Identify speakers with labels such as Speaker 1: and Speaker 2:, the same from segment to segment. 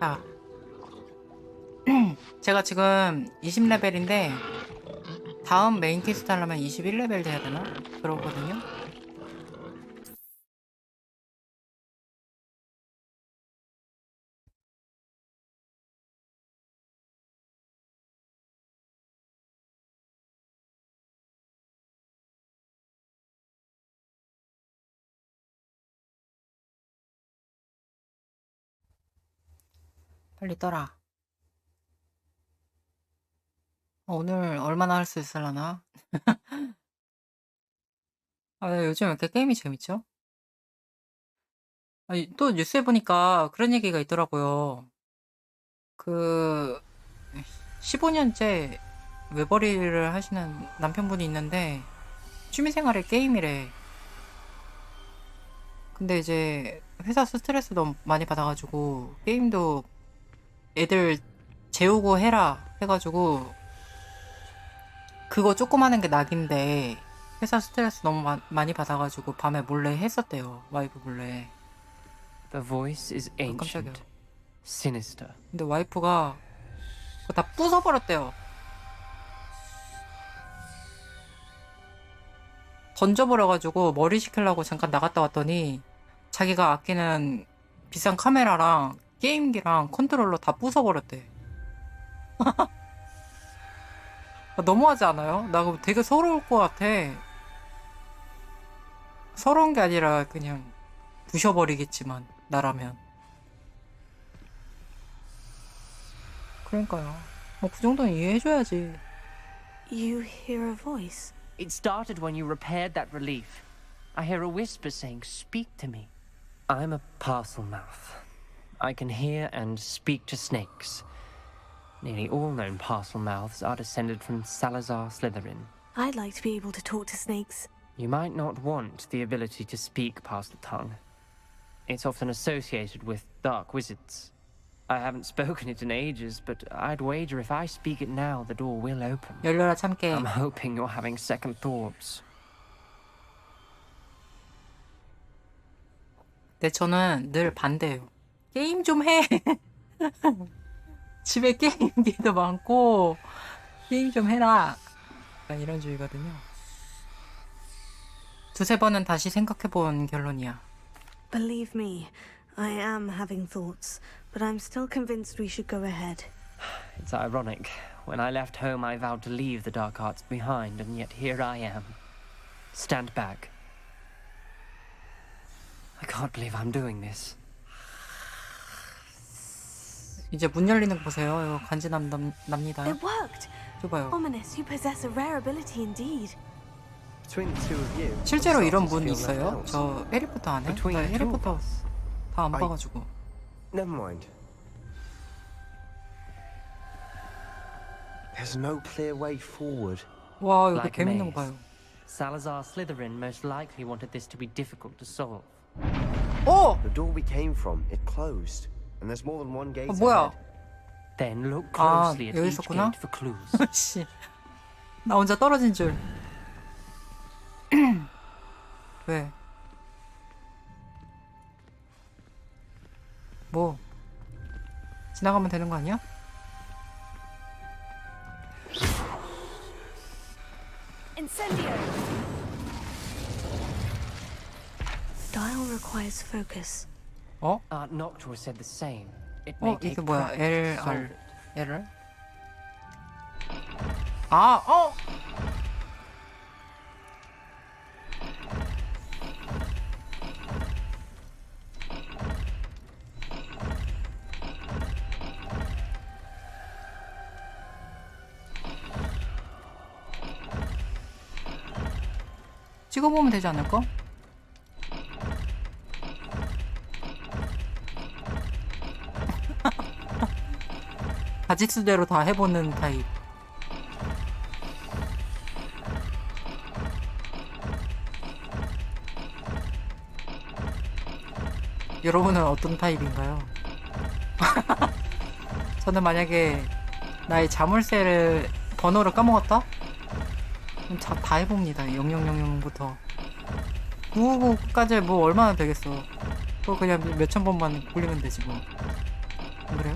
Speaker 1: 자, 제가 지금 20레벨인데 다음 메인 퀘스트 하려면 21레벨 돼야 되나? 그러거든요. 빨리 떠라. 오늘 얼마나 할 수 있을라나? 요즘 왜 이렇게 게임이 재밌죠? 아니, 또 뉴스에 보니까 그런 얘기가 있더라고요. 그 15년째 외벌이를 하시는 남편분이 있는데 취미생활이 게임이래. 근데 이제 회사 스트레스 너무 많이 받아가지고 게임도 애들 재우고 해라 해가지고 그거 조금 하는 게 낙인데 회사 스트레스 너무 많이 받아가지고 밤에 몰래 했었대요. 와이프 몰래.
Speaker 2: The voice is
Speaker 1: 깜짝이야.
Speaker 2: ancient, sinister.
Speaker 1: 근데 와이프가 그거 다 부숴버렸대요. 던져버려가지고 머리 식히려고 잠깐 나갔다 왔더니 자기가 아끼는 비싼 카메라랑 게임기랑 컨트롤러 다 부숴버렸대. 너무하지 않아요? 나 그거 되게 서러울 것 같아. 서러운 게 아니라 그냥 부셔버리겠지만 나라면. 그러니까요. 뭐 그 정도는 이해해줘야지.
Speaker 3: You hear a voice?
Speaker 2: It started when you repaired that relief. I hear a whisper saying, "Speak to me." I'm a parcel mouth. I can hear and speak to snakes. Nearly all known parcel mouths are descended from Salazar Slytherin.
Speaker 3: I'd like to be able to talk to snakes.
Speaker 2: You might not want the ability to speak parcel tongue. It's often associated with dark wizards. I haven't spoken it in ages, but I'd wager if I speak it now, the door will open.
Speaker 1: 열려라 참깨.
Speaker 2: I'm hoping you're having second thoughts.
Speaker 1: 근데 저는 늘 반대예요. 게임 좀 해. 집에 게임기도 많고 게임 좀 해라. 약간 이런 주의거든요. 두세 번은 다시 생각해본 결론이야.
Speaker 3: Believe me, I am having thoughts, but I'm still convinced we should go ahead.
Speaker 2: It's ironic. When I left home, I vowed to leave the dark arts behind, and yet here I am. Stand back. I can't believe I'm doing this.
Speaker 1: 이제 문 열리는 거 보세요. 이거 간지 납니다.
Speaker 3: It worked!
Speaker 1: 좁아요.
Speaker 3: Ominous, you possess a rare ability indeed.
Speaker 4: Between the two of you,
Speaker 1: 실제로
Speaker 4: I'm
Speaker 1: 이런
Speaker 4: starting
Speaker 1: 문
Speaker 4: to feel left
Speaker 1: 있어요?
Speaker 4: out.
Speaker 1: 저 해리포터 안 해?
Speaker 2: Between
Speaker 1: 나
Speaker 2: the two of
Speaker 1: 해리포터
Speaker 2: us.
Speaker 1: 다 안
Speaker 4: I-
Speaker 1: 봐가지고.
Speaker 4: Never mind. There's no clear way forward.
Speaker 1: 와, 이거
Speaker 2: Like a
Speaker 1: 재밌는 거
Speaker 2: maze.
Speaker 1: 봐요.
Speaker 2: Salazar Slytherin most likely wanted this to be difficult to solve.
Speaker 1: 오!
Speaker 4: The door we came from, it closed, and there's more than one gate
Speaker 1: 뭐야?
Speaker 4: ahead.
Speaker 2: Then look
Speaker 1: 아,
Speaker 2: closely at
Speaker 1: 여기
Speaker 2: each
Speaker 1: 있었구나?
Speaker 2: gate for clues.
Speaker 1: 씨. 나 혼자 떨어진 줄. 왜? 뭐? 지나가면 되는 거 아니야?
Speaker 3: Incendio! Dial requires focus.
Speaker 1: 어?
Speaker 2: Art Noctua said the same. It may take
Speaker 1: 이게 뭐야?
Speaker 2: practice to solve
Speaker 1: LR.
Speaker 2: it.
Speaker 1: LR? 아, 어! 찍어보면 되지 않을까? 가짓수대로 다 해보는 타입. 여러분은 어떤 타입인가요? 저는 만약에 나의 자물쇠를 번호를 까먹었다? 그럼 다 해봅니다. 0000부터 999까지 뭐 얼마나 되겠어. 그거 그냥 몇천 번만 굴리면 되지 뭐. 안 그래요?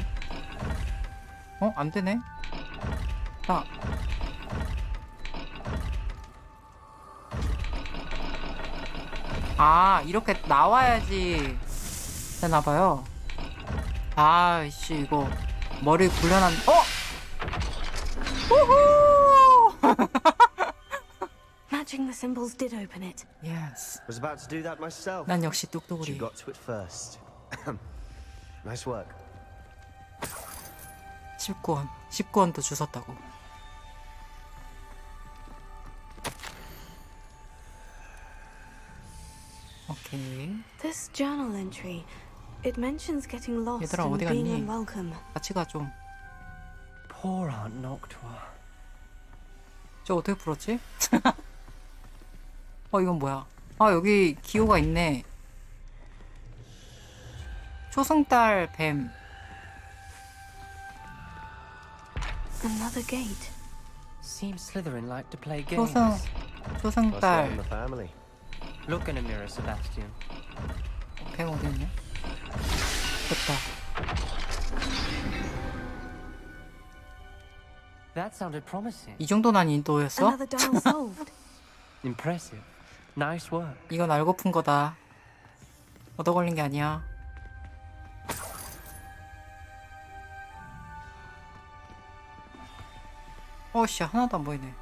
Speaker 1: 어? 안 되네. 나. 아, 이렇게 나와야지 되나봐요. 아이씨, 이거 머리 굴려놨. 우후!
Speaker 3: Matching the symbols did open it.
Speaker 1: Yes.
Speaker 4: Was about to do that myself.
Speaker 1: 난 역시
Speaker 4: But you
Speaker 1: 뚝뚝우리.
Speaker 4: got to it first. Nice work.
Speaker 1: 19원. 19원도 주웠다고. 오케이.
Speaker 3: This journal entry, it mentions getting lost
Speaker 1: 얘들아,
Speaker 3: and
Speaker 1: 어디
Speaker 3: being
Speaker 1: 갔니?
Speaker 3: unwelcome.
Speaker 1: 같이 가 좀.
Speaker 2: Poor Aunt Noctua.
Speaker 1: 저 어떻게 풀었지? 이건 뭐야? 아, 여기 기호가 있네. 초승달 뱀.
Speaker 3: Another gate.
Speaker 2: Seems Slytherin like to play
Speaker 1: 초승
Speaker 2: games.
Speaker 4: Must run in
Speaker 1: 초승달
Speaker 4: the family.
Speaker 2: Look in a mirror, Sebastian.
Speaker 1: 뱀 어디 있냐? 됐다.
Speaker 2: That sounded promising.
Speaker 1: 이 정도 난이도였어?
Speaker 3: Another dial solved.
Speaker 2: Impressive. Nice work.
Speaker 1: 이건 알고 푼 거다. 얻어 걸린 게 아니야. 어씨, 하나도 안 보이네.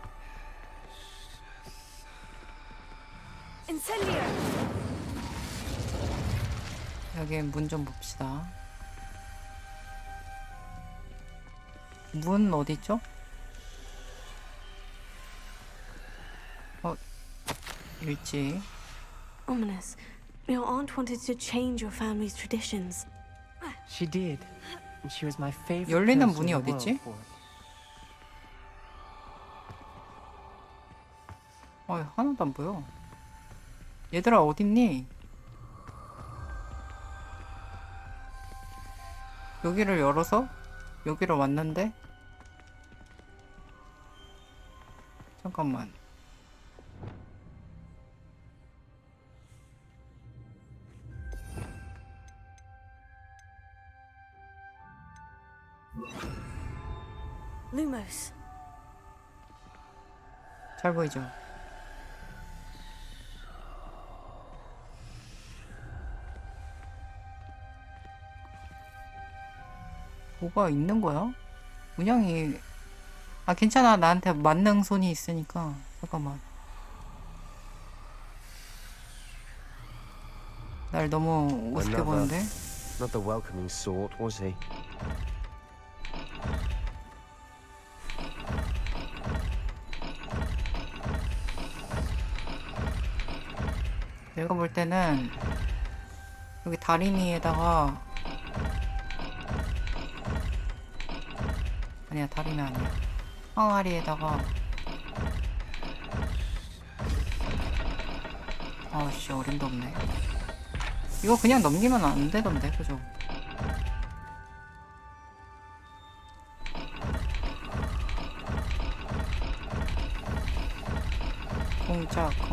Speaker 3: Incendio!
Speaker 1: 여기 문 좀 봅시다. 문 어디 있죠? 일지.
Speaker 3: Ominous. Your aunt wanted to change your family's traditions.
Speaker 2: She did. And she was my favorite.
Speaker 1: 열리는
Speaker 2: person
Speaker 1: 문이
Speaker 2: in the
Speaker 1: 어딨지?
Speaker 2: world for it.
Speaker 1: 하나도 안 보여. 얘들아, 어딨니? 여기를 열어서 여기로 왔는데? 잠깐만.
Speaker 3: Lumos.
Speaker 1: 잘 보이죠? 뭐가 있는 거야? 문양이. 아, 괜찮아. 나한테 만능 손이 있으니까. 잠깐만. 날 너무 우습게 보는데?
Speaker 4: Not the welcoming sort, was he?
Speaker 1: 내가 볼 때는 여기 다리미에다가, 아니야, 다리미 아니야. 항아리에다가, 아씨, 어림도 없네. 이거 그냥 넘기면 안 되던데, 그죠? 콩짝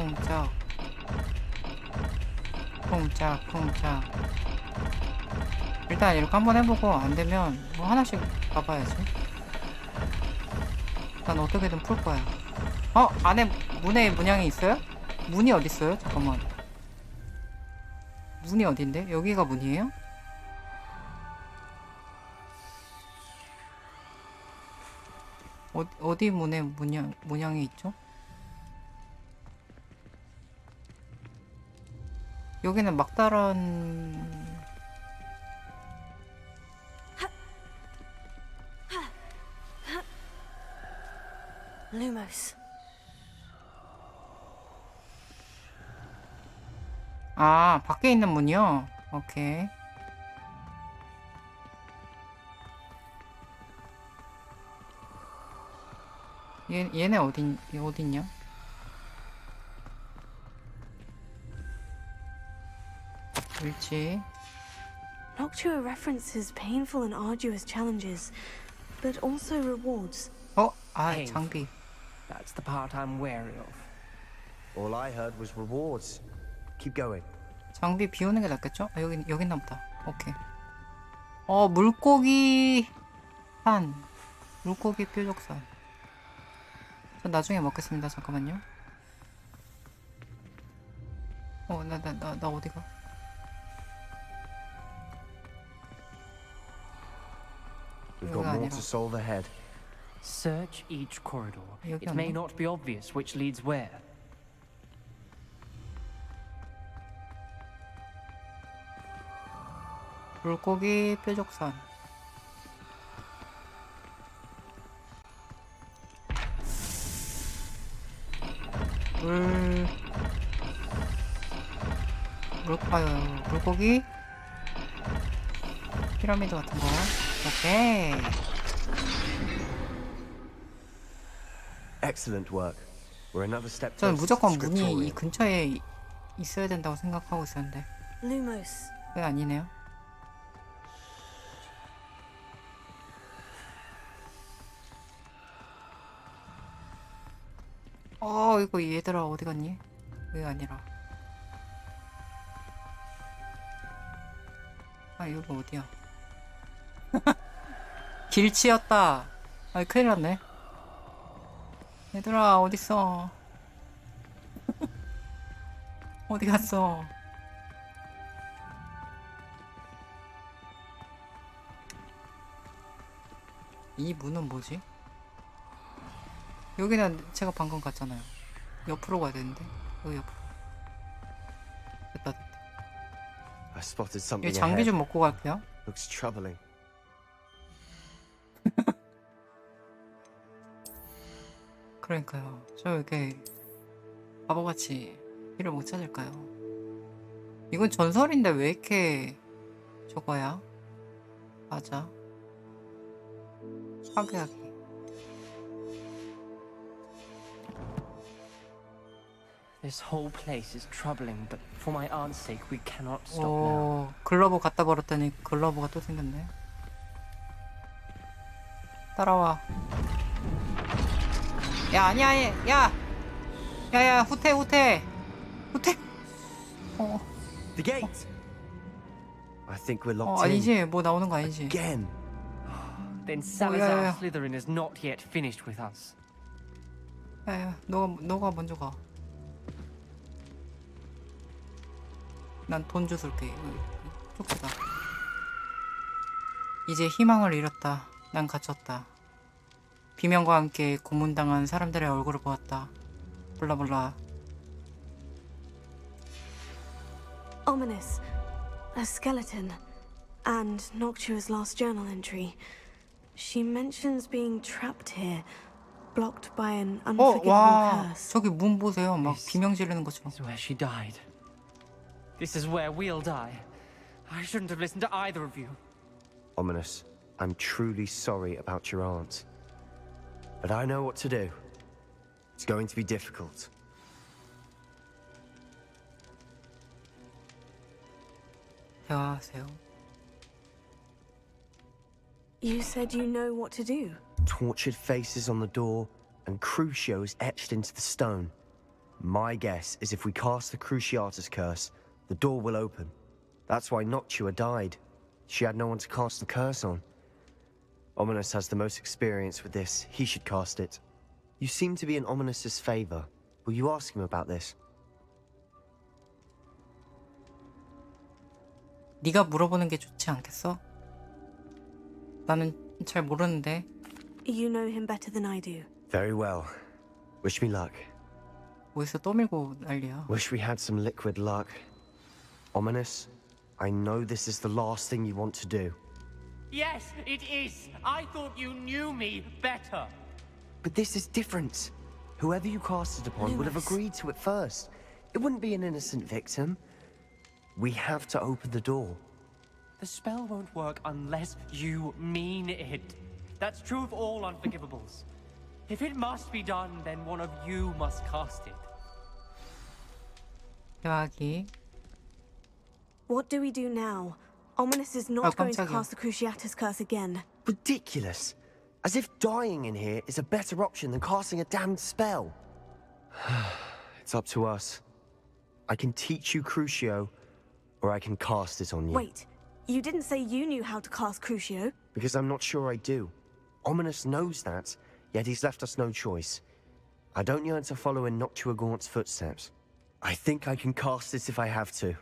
Speaker 1: 일단 이렇게 한번 해보고 안되면 뭐 하나씩 봐봐야지. 난 어떻게든 풀 거야. 안에 문에 문양이 있어요? 문이 어딨어요? 잠깐만. 문이 어딘데? 여기가 문이에요? 어디 문에 문양이 있죠? 여기는 막다른.
Speaker 3: Lumos.
Speaker 1: 아, 밖에 있는 문이요? 오케이. 얘네 어딨냐? 일지.
Speaker 3: Noctua references painful and arduous challenges, but also rewards.
Speaker 1: 장비.
Speaker 2: That's the part I'm wary of.
Speaker 4: All I heard was rewards. Keep going.
Speaker 1: 장비 비우는 게 낫겠죠? 여기 있나 보다. 오케이. 물고기 산. 물고기 뾰족산. 전 나중에 먹겠습니다. 잠깐만요. 나 어디가?
Speaker 4: We've
Speaker 1: 여기가
Speaker 4: got more
Speaker 1: 아니라.
Speaker 4: to solve ahead.
Speaker 2: Search each corridor.
Speaker 1: 여기
Speaker 2: It may
Speaker 1: 없나?
Speaker 2: not be obvious which leads where.
Speaker 1: 물고기 뾰족산. 물고기 피라미드 같은 거. 오케이.
Speaker 4: Excellent work. We're another step
Speaker 1: 저는
Speaker 4: closer to
Speaker 1: 무조건
Speaker 4: the
Speaker 1: 문이 이
Speaker 4: scriptorium.
Speaker 1: 근처에 있어야 된다고 생각하고 있었는데
Speaker 3: Lumos.
Speaker 1: 그게 아니네요. 이거 얘들아 어디 갔니? 그게 아니라. 여기 어디야? 길치였다. 큰일 났네. 얘들아 어딨어? 어디 갔어? 이 문은 뭐지? 여기는 제가 방금 갔잖아요. 옆으로 가야 되는데. 여기 옆으로. 됐다.
Speaker 4: I spotted
Speaker 1: 여기
Speaker 4: something
Speaker 1: 장비
Speaker 4: ahead.
Speaker 1: 좀 먹고 갈게요.
Speaker 4: Looks troubling.
Speaker 1: 그러니까요. 저 이렇게 바보같이 길을 못 찾을까요? 이건 전설인데 왜 이렇게 저거야? 맞아. 파괴하기.
Speaker 2: This whole place is troubling, but for my aunt's sake, we cannot stop now.
Speaker 1: 글러브 갖다 버렸더니 글러브가 또 생겼네. 따라와. 야, 아니야, 야! 야야, 후퇴.
Speaker 4: The gate! I think we're locked in.
Speaker 1: 아니지. 뭐 나오는 거 아니지.
Speaker 4: Again.
Speaker 2: Then
Speaker 1: yeah.
Speaker 2: Salazar Slytherin is not yet finished with us.
Speaker 1: 야야, 너가 먼저 가. 난 돈 주술게. 쪽지다. 이제 희망을 잃었다. 난 갇혔다. 비명과 함께 고문당한 사람들의 얼굴을 보았다. 블라블라.
Speaker 3: Ominous. A skeleton. And Noctua's last journal entry. She mentions being trapped here, blocked by an unforgivable
Speaker 1: 와,
Speaker 3: curse.
Speaker 1: 저기 문 보세요. 막
Speaker 2: This-
Speaker 1: 비명 지르는 것처럼.
Speaker 2: This is where she died. This is where we'll die. I shouldn't have listened to either of you.
Speaker 4: Ominous, I'm truly sorry about your aunt. But I know what to do. It's going to be difficult.
Speaker 1: 대화하세요.
Speaker 3: You said you know what to do.
Speaker 4: Tortured faces on the door and Crucios etched into the stone. My guess is if we cast the Cruciatus curse, the door will open. That's why Noctua died. She had no one to cast the curse on. Ominous has the most experience with this. He should cast it. You seem to be in Ominous's favor. Will you ask him about this?
Speaker 1: 네가 물어보는 게 좋지 않겠어? 나는 잘 모르는데.
Speaker 3: You know him better than I do.
Speaker 4: Very well. Wish me luck.
Speaker 1: 어디서 떠밀고 난리야.
Speaker 4: Wish we had some liquid luck. Ominous, I know this is the last thing you want to do.
Speaker 2: Yes, it is. I thought you knew me better.
Speaker 4: But this is different. Whoever you cast it upon would have
Speaker 3: Lewis.
Speaker 4: agreed to it first. It wouldn't be an innocent victim. We have to open the door.
Speaker 2: The spell won't work unless you mean it. That's true of all unforgivables. If it must be done, then one of you must cast it.
Speaker 1: 대화하기.
Speaker 3: What do we do now? Ominous is not going to
Speaker 1: 깜짝이야.
Speaker 3: cast the Cruciatus curse again.
Speaker 4: Ridiculous. As if dying in here is a better option than casting a damned spell. It's up to us. I can teach you Crucio, or I can cast it on you.
Speaker 3: Wait, you didn't say you knew how to cast Crucio.
Speaker 4: Because I'm not sure I do. Ominous knows that, yet he's left us no choice. I don't yearn to follow in Noctua Gaunt's footsteps. I think I can cast it if I have to.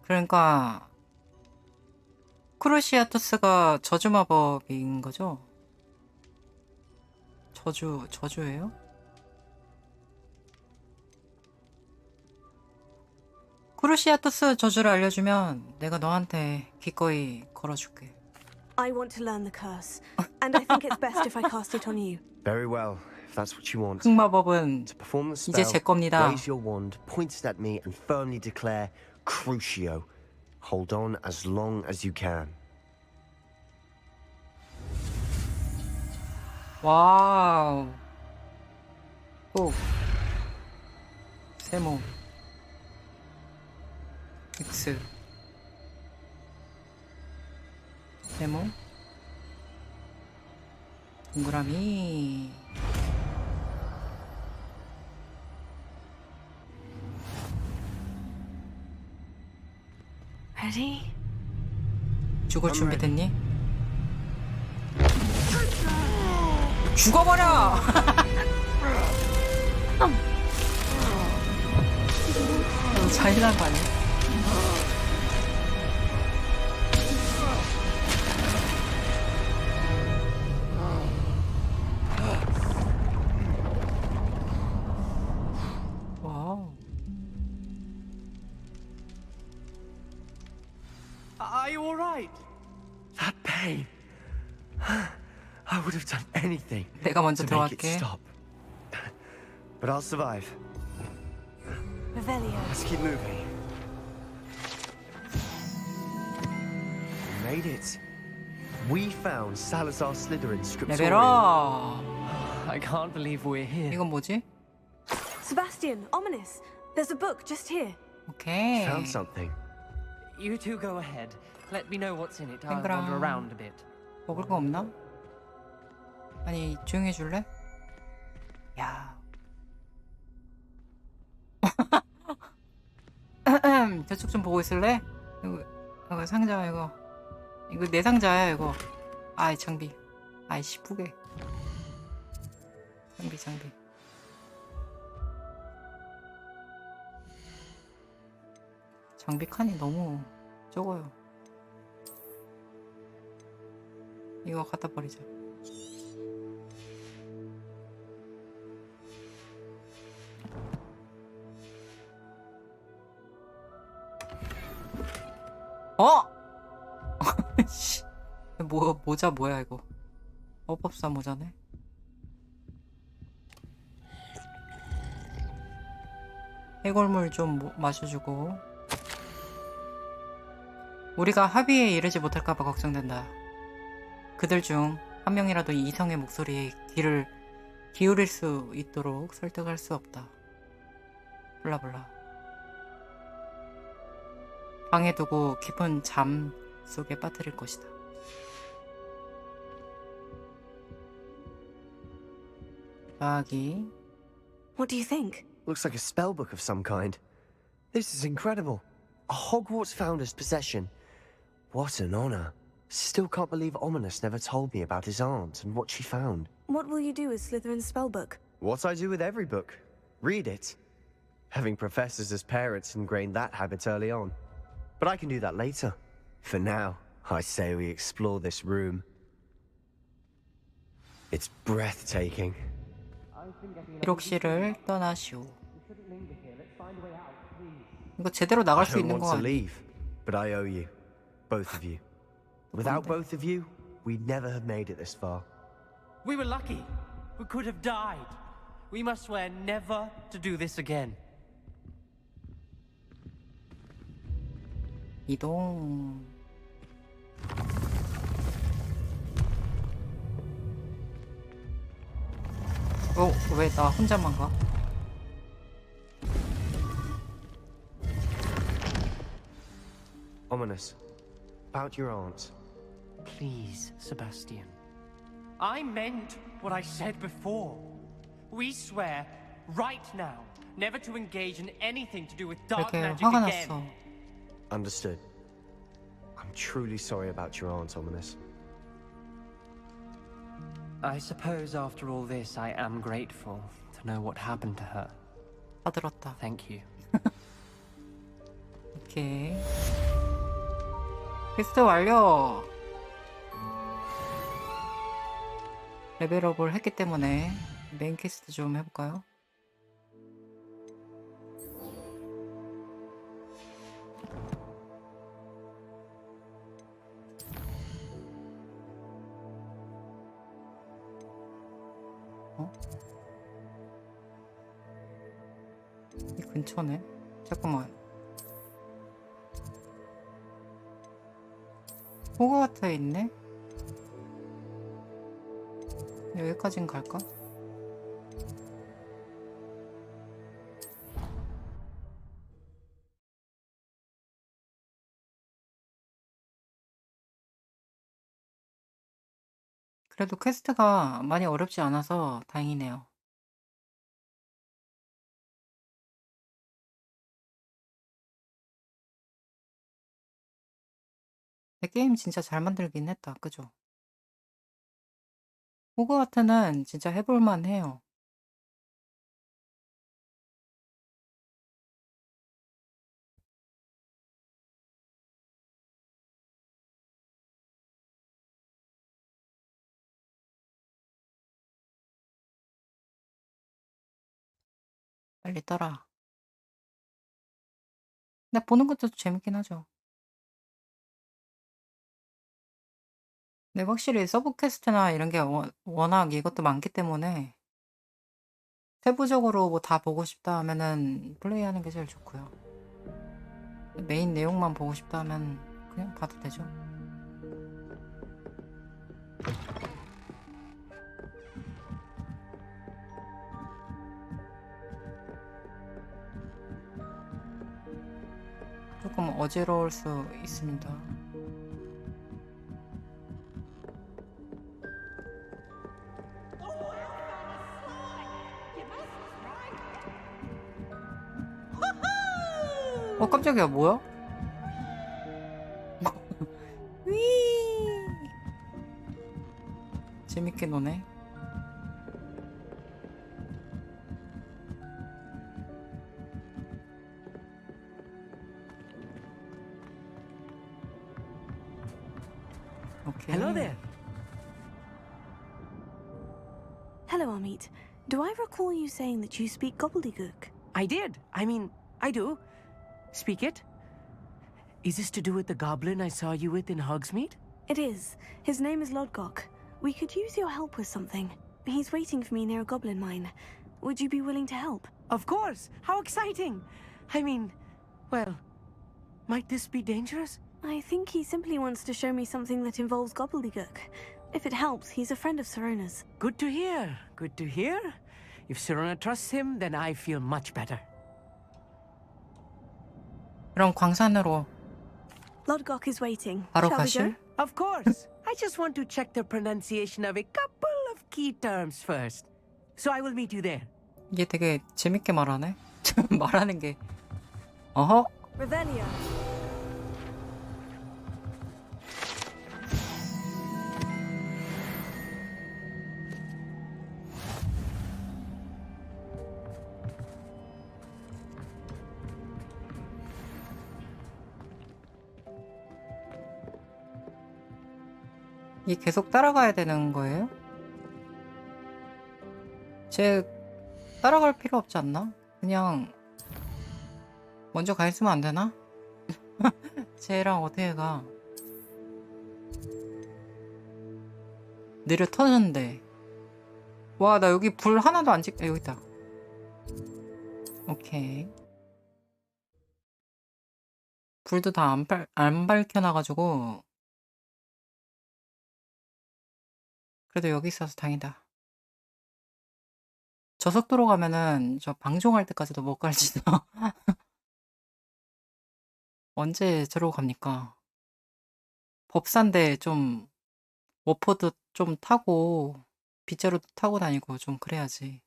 Speaker 1: 그러니까 크루시아투스가 저주 마법인 거죠? 저주예요? 크루시아투스 저주를 알려주면 내가 너한테 기꺼이 걸어줄게.
Speaker 3: I want to learn the curse, and I think it's best if I cast it on you.
Speaker 4: Very well, if that's what you want.
Speaker 1: 흑마법은
Speaker 4: To perform the
Speaker 1: 이제
Speaker 4: spell,
Speaker 1: 제 겁니다.
Speaker 4: raise your wand, point it at me, and firmly declare Crucio. Hold on as long as you can.
Speaker 1: 와우. 오. 세모. X. 세모. 동그라미.
Speaker 3: Ready?
Speaker 1: 죽을 준비됐니? 죽어버려! 너무 잔인한 거 아니야? 와우.
Speaker 2: Are you all right?
Speaker 4: That pain. I would have done anything
Speaker 1: 내가 먼저
Speaker 4: to make it
Speaker 1: 들어갈게.
Speaker 4: stop. But I'll survive.
Speaker 3: Revelio.
Speaker 4: Let's keep moving. We made it. We found Salazar Slytherin's scriptorium.
Speaker 1: 레벨업.
Speaker 2: I can't believe we're here.
Speaker 1: 이건 뭐지?
Speaker 3: Sebastian, ominous. There's a book just here.
Speaker 1: 오케이.
Speaker 4: Found something.
Speaker 2: You two go ahead. Let me know what's in it. I'll
Speaker 1: 땡그랑.
Speaker 2: wander around a bit.
Speaker 1: 먹을 거 없나? 아니 조용히 해줄래? 야. 저쪽 좀 보고 있을래? 이거 상자 이거 내 상자야 이거. 아이 장비. 아이 시쁘게. 장비. 장비 칸이 너무 적어요. 이거 갖다 버리자. 씨. 모자 뭐야 이거? 어법사 모자네. 해골물 좀 마셔주고. 우리가 합의에 이르지 못할까봐 걱정된다. 그들 중 한 명이라도 이 이성의 목소리에 귀를 기울일 수 있도록 설득할 수 없다. 블라블라. 방에 두고 깊은 잠 속에 빠뜨릴 것이다. 나기.
Speaker 3: What do you think?
Speaker 4: Looks like a spellbook of some kind. This is incredible. A Hogwarts founder's possession. What an honor. Still can't believe Ominous never told me about his aunt and what she found.
Speaker 3: What will you do with Slytherin's spellbook?
Speaker 4: What I do with every book. Read it. Having professors as parents ingrained that habit early on. But I can do that later. For now, I say we explore this room. It's breathtaking.
Speaker 1: 기록실을 떠나시오. 이거 제대로 나갈
Speaker 4: I
Speaker 1: 수
Speaker 4: don't
Speaker 1: 있는
Speaker 4: want
Speaker 1: 거
Speaker 4: to
Speaker 1: 아니야?
Speaker 4: leave, but I owe you. Both of you. Without both of you, we'd never have made it this far.
Speaker 2: We were lucky. We could have died. We must swear never to do this again.
Speaker 1: 이동. 왜 나 혼자만 가?
Speaker 4: Ominous. About your aunt.
Speaker 2: Please, Sebastian. I meant what I said before. We swear right now, never to engage in anything to do with dark
Speaker 1: 이렇게
Speaker 2: magic
Speaker 1: 화가
Speaker 2: again.
Speaker 1: 났어.
Speaker 4: Understood. I'm truly sorry about your aunt, Ominous.
Speaker 2: I suppose after all this, I am grateful to know what happened to her.
Speaker 1: 다 들었다.
Speaker 2: Thank you.
Speaker 1: 오케이. 퀘스트 완료. 레벨업을 했기 때문에 메인 퀘스트 좀 해볼까요? 이 근처네. 잠깐만. 호그와트에 있네? 여기까진 갈까? 그래도 퀘스트가 많이 어렵지 않아서 다행이네요. 근데 게임 진짜 잘 만들긴 했다. 그죠? 호그와트는 진짜 해볼만 해요. 빨리 따라. 근데 보는 것도 재밌긴 하죠. 근데 확실히 서브 퀘스트나 이런 게 워낙 이것도 많기 때문에 세부적으로 뭐 다 보고 싶다 하면은 플레이하는 게 제일 좋고요. 메인 내용만 보고 싶다 하면 그냥 봐도 되죠. 조금 어지러울 수 있습니다. 깜짝이야. 뭐야? 위 재밌게 노네. 오케이.
Speaker 5: Hello there.
Speaker 3: Hello, Amit. Do I recall you saying that you speak gobbledygook?
Speaker 5: I did. I mean, I do. Speak it. Is this to do with the goblin I saw you with in Hogsmeade?
Speaker 3: It is. His name is Lodgok. We could use your help with something. He's waiting for me near a goblin mine. Would you be willing to help?
Speaker 5: Of course. How exciting. I mean, well, might this be dangerous?
Speaker 3: I think he simply wants to show me something that involves gobbledygook. If it helps, he's a friend of Serona's.
Speaker 5: Good to hear. Good to hear. If Serona trusts him, then I feel much better.
Speaker 1: 그럼 광산으로
Speaker 3: Lodgok is waiting.
Speaker 1: 바로
Speaker 3: Shall we
Speaker 1: 가실?
Speaker 3: go?
Speaker 5: Of course. I just want to check the pronunciation of a couple of key terms first. So I will meet you there.
Speaker 1: 이게 되게 재밌게 말하네. 말하는 게 어허.
Speaker 3: Revelio.
Speaker 1: 이게 계속 따라가야 되는 거예요? 제 따라갈 필요 없지 않나? 그냥 먼저 가 있으면 안 되나? 쟤랑 어떻게 가? 느려 터졌는데. 와, 나 여기 불 하나도 안 찍... 여기 있다. 오케이. 불도 다 안 밝혀놔가지고 그래도 여기 있어서 다행이다. 저속도로 가면은 저 방종할 때까지도 못 갈지도. 언제 저러고 갑니까? 법사인데 좀 워퍼도 좀 타고 빗자루도 타고 다니고 좀 그래야지.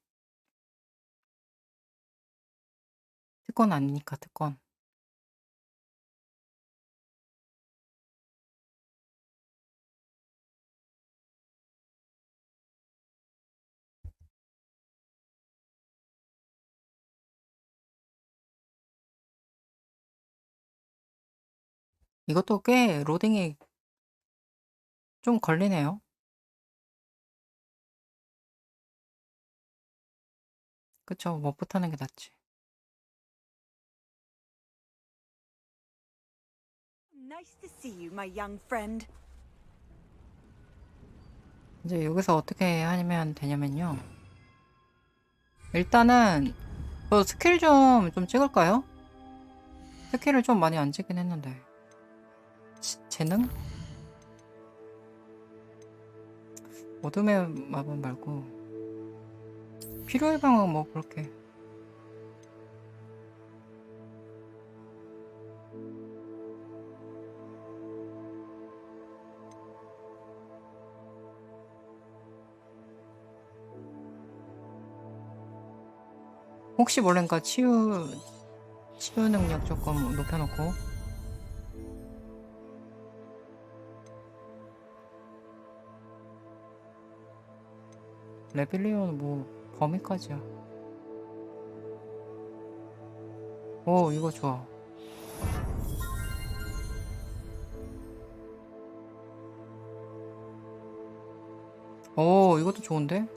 Speaker 1: 특권 아니니까 특권. 이것도 꽤 로딩이 좀 걸리네요. 그쵸? 뭐부터 하는 게 낫지.
Speaker 3: Nice to see you, my young friend.
Speaker 1: 이제 여기서 어떻게 하면 되냐면요. 일단은 저 스킬 좀 찍을까요? 스킬을 좀 많이 안 찍긴 했는데. 재능? 어둠의 마법 말고 필요의 방은 뭐 그렇게. 혹시 모르니까 치유 능력 조금 높여놓고. 레벨리온 뭐 범위까지야. 오, 이거 좋아. 오, 이것도 좋은데?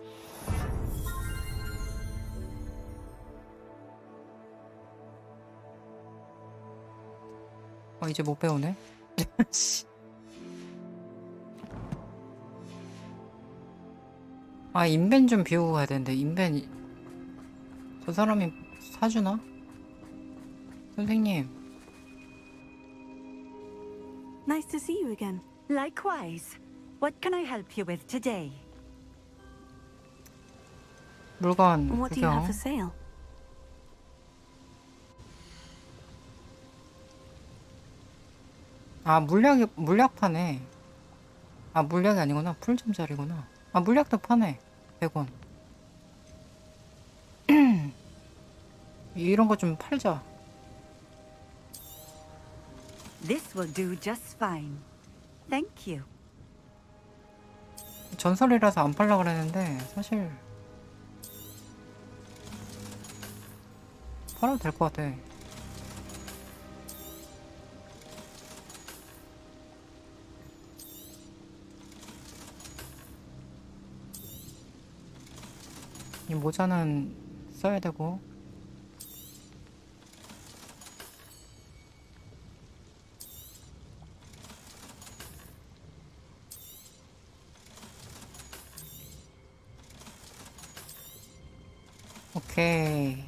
Speaker 1: 이제 못 배우네. 인벤 좀 비우고 가야 되는데. 인벤 저 사람이 사주나? 선생님.
Speaker 3: Nice to see you again.
Speaker 6: Likewise. What can I help you with today?
Speaker 1: 물건
Speaker 3: What do you have
Speaker 1: 구경.
Speaker 3: for sale?
Speaker 1: 물약 파네. 물약이 아니구나. 풀점짜리구나. 물약도 파네. 100원. 이런 거 좀 팔자.
Speaker 6: This will do just fine. Thank you.
Speaker 1: 전설이라서 안 팔라 그랬는데 사실 팔아도 될 것 같아. 이 모자는 써야 되고. 오케이.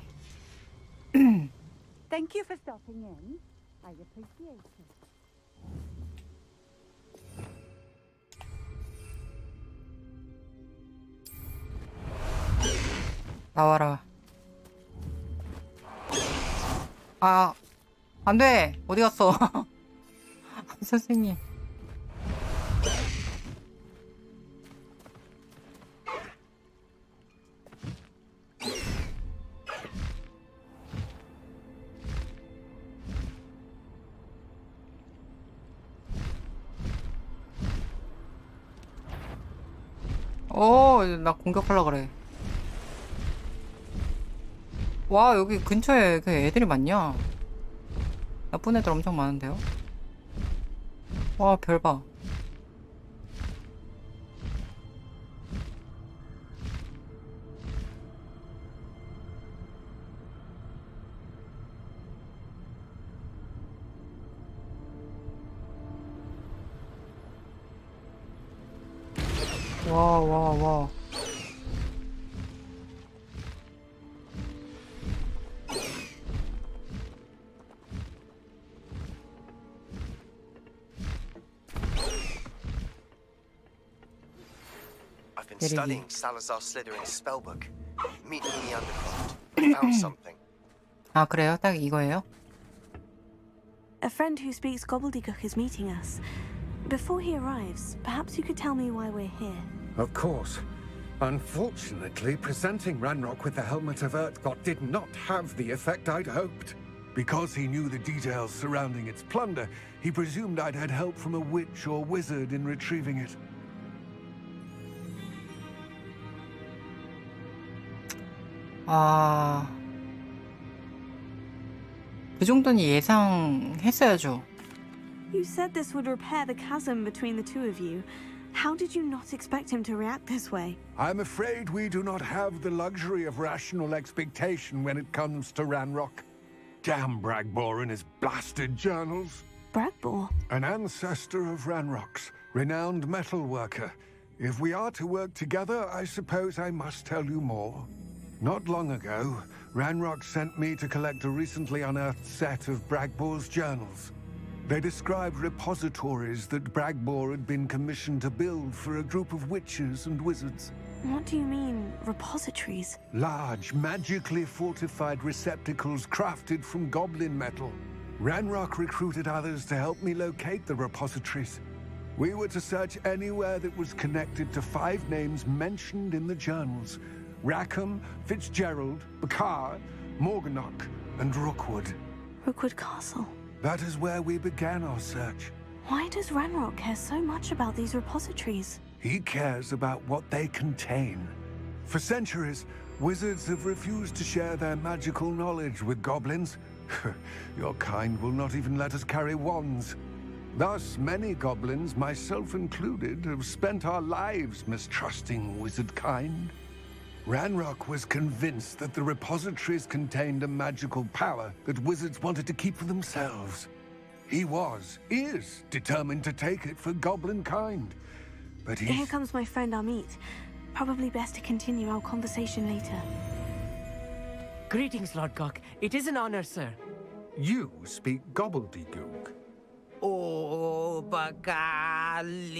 Speaker 6: Thank you for stopping in. I appreciate it.
Speaker 1: 나와라. 안 돼. 어디 갔어? 선생님. 나 공격하려고 그래. 와, 여기 근처에 그 애들이 많냐? 나쁜 애들 엄청 많은데요? 와, 별 봐. 와.
Speaker 4: I've been
Speaker 1: Very
Speaker 4: studying
Speaker 1: good.
Speaker 4: Salazar Slytherin's spellbook. Meet me in the underground. I found something.
Speaker 1: 그래요? 딱 이거예요?
Speaker 3: A friend who speaks gobbledygook is meeting us. Before he arrives, perhaps you could tell me why we're here.
Speaker 7: Of course. Unfortunately, presenting Ranrock with the Helmet of Urtkot did not have the effect I'd hoped. Because he knew the details surrounding its plunder, he presumed I'd had help from a witch or wizard in retrieving it.
Speaker 1: 아, 그 정도는 예상했어야죠.
Speaker 3: You said this would repair the chasm between the two of you. How did you not expect him to react this way?
Speaker 7: I'm afraid we do not have the luxury of rational expectation when it comes to Ranrock. Damn Bragbor and his blasted journals.
Speaker 3: Bragbor?
Speaker 7: An ancestor of Ranrock's, renowned metal worker. If we are to work together, I suppose I must tell you more. Not long ago, Ranrock sent me to collect a recently unearthed set of Bragbor's journals. They described repositories that Bragbor had been commissioned to build for a group of witches and wizards.
Speaker 3: What do you mean, repositories?
Speaker 7: Large, magically fortified receptacles crafted from goblin metal. Ranrock recruited others to help me locate the repositories. We were to search anywhere that was connected to 5 names mentioned in the journals: Rackham, Fitzgerald, Bakar, Morganach, and Rookwood.
Speaker 3: Rookwood Castle.
Speaker 7: That is where we began our search.
Speaker 3: Why does Ranrock care so much about these repositories?
Speaker 7: He cares about what they contain. For centuries, wizards have refused to share their magical knowledge with goblins. Your kind will not even let us carry wands. Thus, many goblins, myself included, have spent our lives mistrusting wizard kind. Ranrock was convinced that the repositories contained a magical power that wizards wanted to keep for themselves. He is determined to take it for goblin kind. But
Speaker 3: Here comes my friend Amit. Probably best to continue our conversation later.
Speaker 5: Greetings, Lord Cock. It is an honor, sir.
Speaker 7: You speak gobbledygook.
Speaker 5: Oh, Bacalio.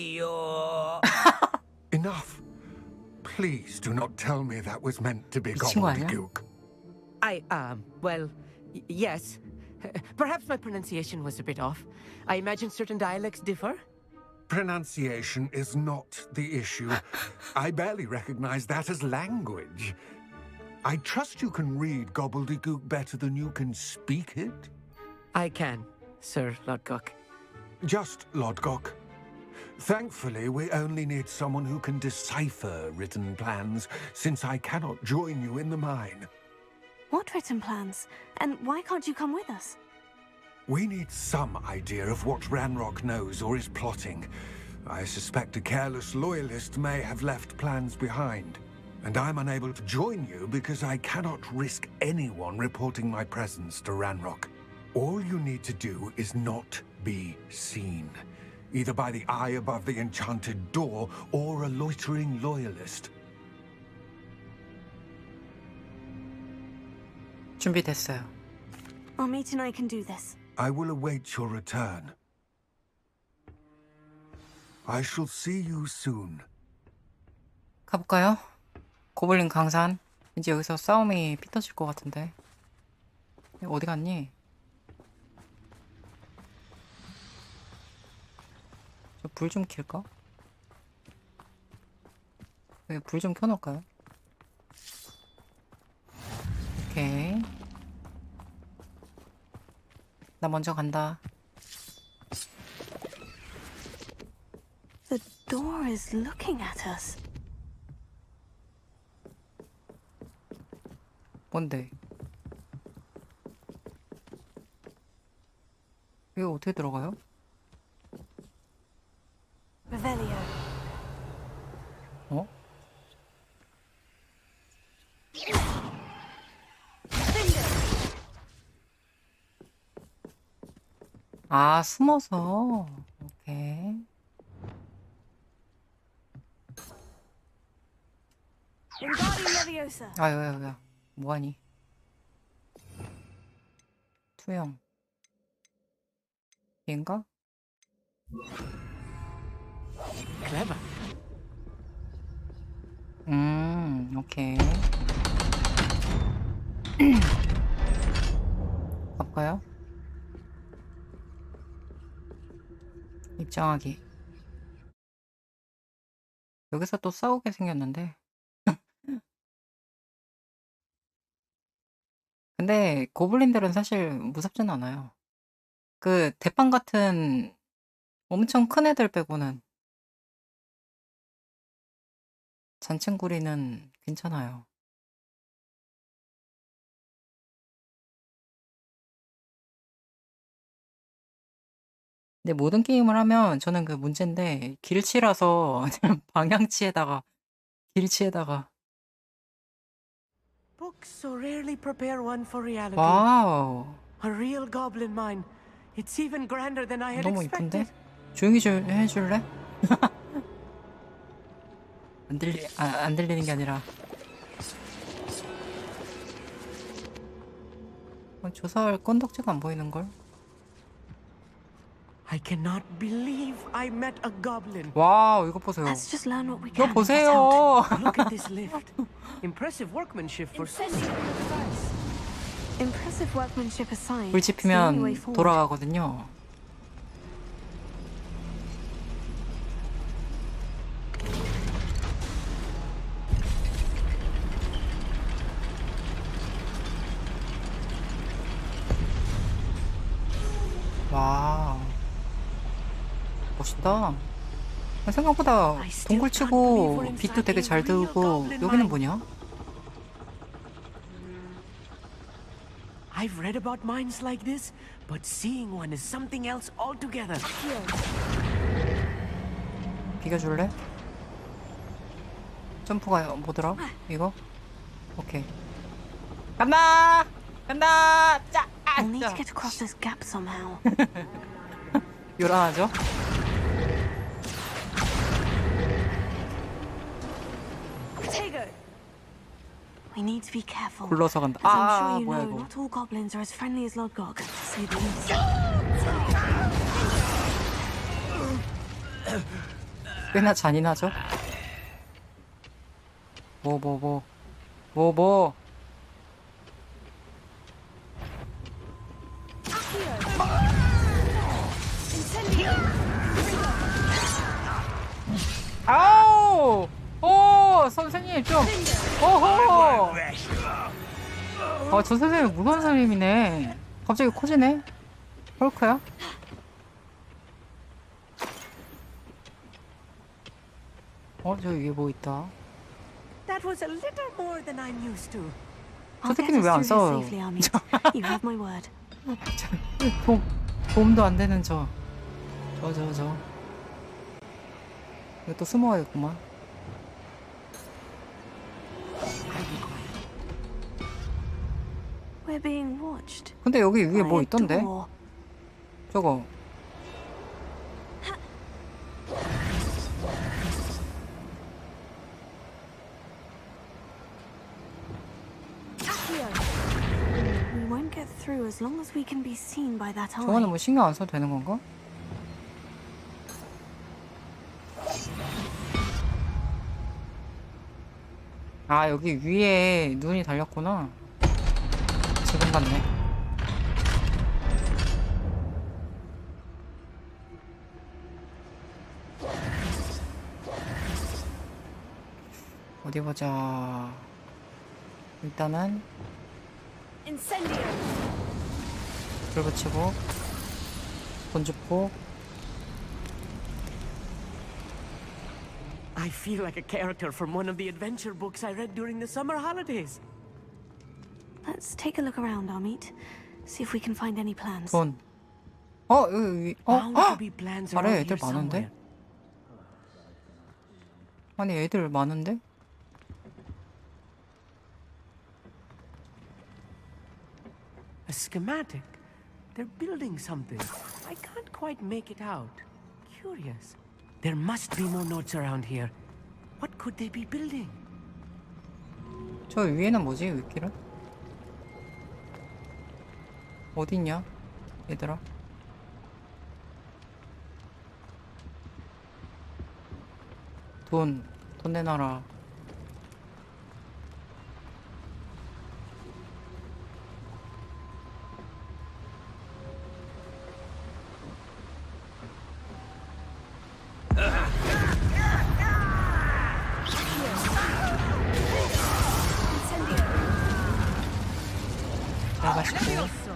Speaker 7: Enough. Please do not tell me that was meant to be
Speaker 1: 미친 거 아니야?
Speaker 7: gobbledygook.
Speaker 5: Well, yes. Perhaps my pronunciation was a bit off. I imagine certain dialects differ.
Speaker 7: Pronunciation is not the issue. I barely recognize that as language. I trust you can read gobbledygook better than you can speak it?
Speaker 5: I can, Sir Lodgok.
Speaker 7: Just Lodgok. Thankfully, we only need someone who can decipher written plans, since I cannot join you in the mine.
Speaker 3: What written plans? And why can't you come with us?
Speaker 7: We need some idea of what Ranrock knows or is plotting. I suspect a careless loyalist may have left plans behind. And I'm unable to join you because I cannot risk anyone reporting my presence to Ranrock. All you need to do is not be seen, either by the eye above the enchanted door or a loitering loyalist.
Speaker 1: 준비됐어요.
Speaker 3: Amit and I can do this.
Speaker 7: I will await your return. I shall see you soon.
Speaker 1: 가볼까요? 고블린 강산. 왠지 여기서 싸움이 삐뚤어질 것 같은데. 어디 갔니? 저 불 좀 켤까? 불 좀 켜놓을까요? 오케이. 나 먼저 간다.
Speaker 3: The door is looking at us.
Speaker 1: 뭔데? 이거 어떻게 들어가요?
Speaker 3: Revelio.
Speaker 1: 어? 아, 숨어서. 오케이.
Speaker 3: Wingardium Leviosa.
Speaker 1: 아, 여기야. 뭐하니? 투영. 얘인가?
Speaker 5: Clever.
Speaker 1: 오케이. 가볼까요? 입장하기. 여기서 또 싸우게 생겼는데. 근데 고블린들은 사실 무섭진 않아요. 그 대빵 같은 엄청 큰 애들 빼고는 잔챙구리는 괜찮아요. 근데 모든 게임을 하면 저는 그 문제인데 길치라서 방향치에다가 길치에다가
Speaker 5: Books so rarely prepare one for reality.
Speaker 1: 와우
Speaker 5: A real goblin mine. It's even grander than I had
Speaker 1: 너무 이쁜데?
Speaker 5: expected.
Speaker 1: 조용히 좀 해줄래? 안 들리는 게 아니라 조사할 건덕지가 안 보이는걸?
Speaker 5: I cannot believe I met a goblin.
Speaker 1: 와우 이거 보세요.
Speaker 3: Let's just learn what we
Speaker 1: 이거
Speaker 3: can. and get out.
Speaker 1: 보세요.
Speaker 5: Look at this lift. Impressive workmanship for so simple a device.
Speaker 3: Impressive workmanship aside,
Speaker 1: 불
Speaker 3: it's the only way
Speaker 1: 지피면
Speaker 3: forward.
Speaker 1: 돌아가거든요. 와 멋있다. 생각보다 동굴 치고 빛도 되게 잘 들고 여기는 뭐냐?
Speaker 5: I've read about mines like this, but seeing one is something else altogether.
Speaker 1: 비켜줄래? 점프가 뭐더라? 이거? 오케이 간다! 간다! 짜!
Speaker 3: We'll need to
Speaker 1: 짜!
Speaker 3: get across this gap somehow.
Speaker 1: 요란하죠?
Speaker 3: We need to be careful.
Speaker 1: 굴러서 간다.
Speaker 3: As I'm
Speaker 1: 아
Speaker 3: sure you
Speaker 1: 뭐야
Speaker 3: know,
Speaker 1: 이거.
Speaker 3: not all goblins are as friendly as Lodgok, to say the least.
Speaker 1: 꽤나 잔인하죠? 뭐 아우! 오! 선생님 좀 오호! 저 선생님 무서운 선생님이네. 갑자기 커지네? 헐크야? 저 위에 뭐 있다.
Speaker 5: That was a little more than I'm used to.
Speaker 3: I'll get
Speaker 1: 새끼는
Speaker 3: us
Speaker 1: 왜안
Speaker 3: through
Speaker 1: 싸워요?
Speaker 3: here safely, Amit. You have my word.
Speaker 1: 도움도 안 되는 저. 이거 또 숨어야겠구만.
Speaker 3: We're being watched.
Speaker 1: 근데 여기 위에
Speaker 3: by
Speaker 1: 뭐
Speaker 3: a
Speaker 1: 있던데?
Speaker 3: door.
Speaker 1: 저거.
Speaker 3: We won't get through as long as we can be seen by that eye.
Speaker 1: 저거는 뭐 신경 안 써도 되는 건가? 아 여기 위에 눈이 달렸구나. 지금 같네. 어디 보자. 일단은 불 붙이고 돈 줍고.
Speaker 5: I feel like a character from one of the adventure books I read during the summer holidays.
Speaker 3: Let's take a look around, Amit. See if we can find any plans.
Speaker 1: 돈. 여기
Speaker 5: Bound to be plans
Speaker 1: 아래
Speaker 5: around
Speaker 1: 애들
Speaker 5: here
Speaker 1: 많은데?
Speaker 5: somewhere.
Speaker 1: 아니 애들 많은데?
Speaker 5: A schematic. They're building something. I can't quite make it out. Curious. There must be more notes around here. What could they be building?
Speaker 1: 저 위에는 뭐지? 위키는? 어딨냐? 얘들아. 돈 내놔라. 조심하시고.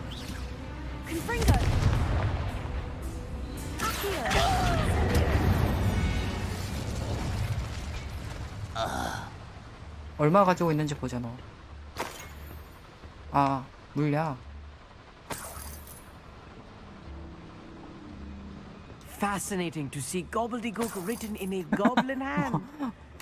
Speaker 1: 얼마 가지고 있는지 보자 너. 아, 물약.
Speaker 5: Fascinating to see gobbledygook written in a goblin hand.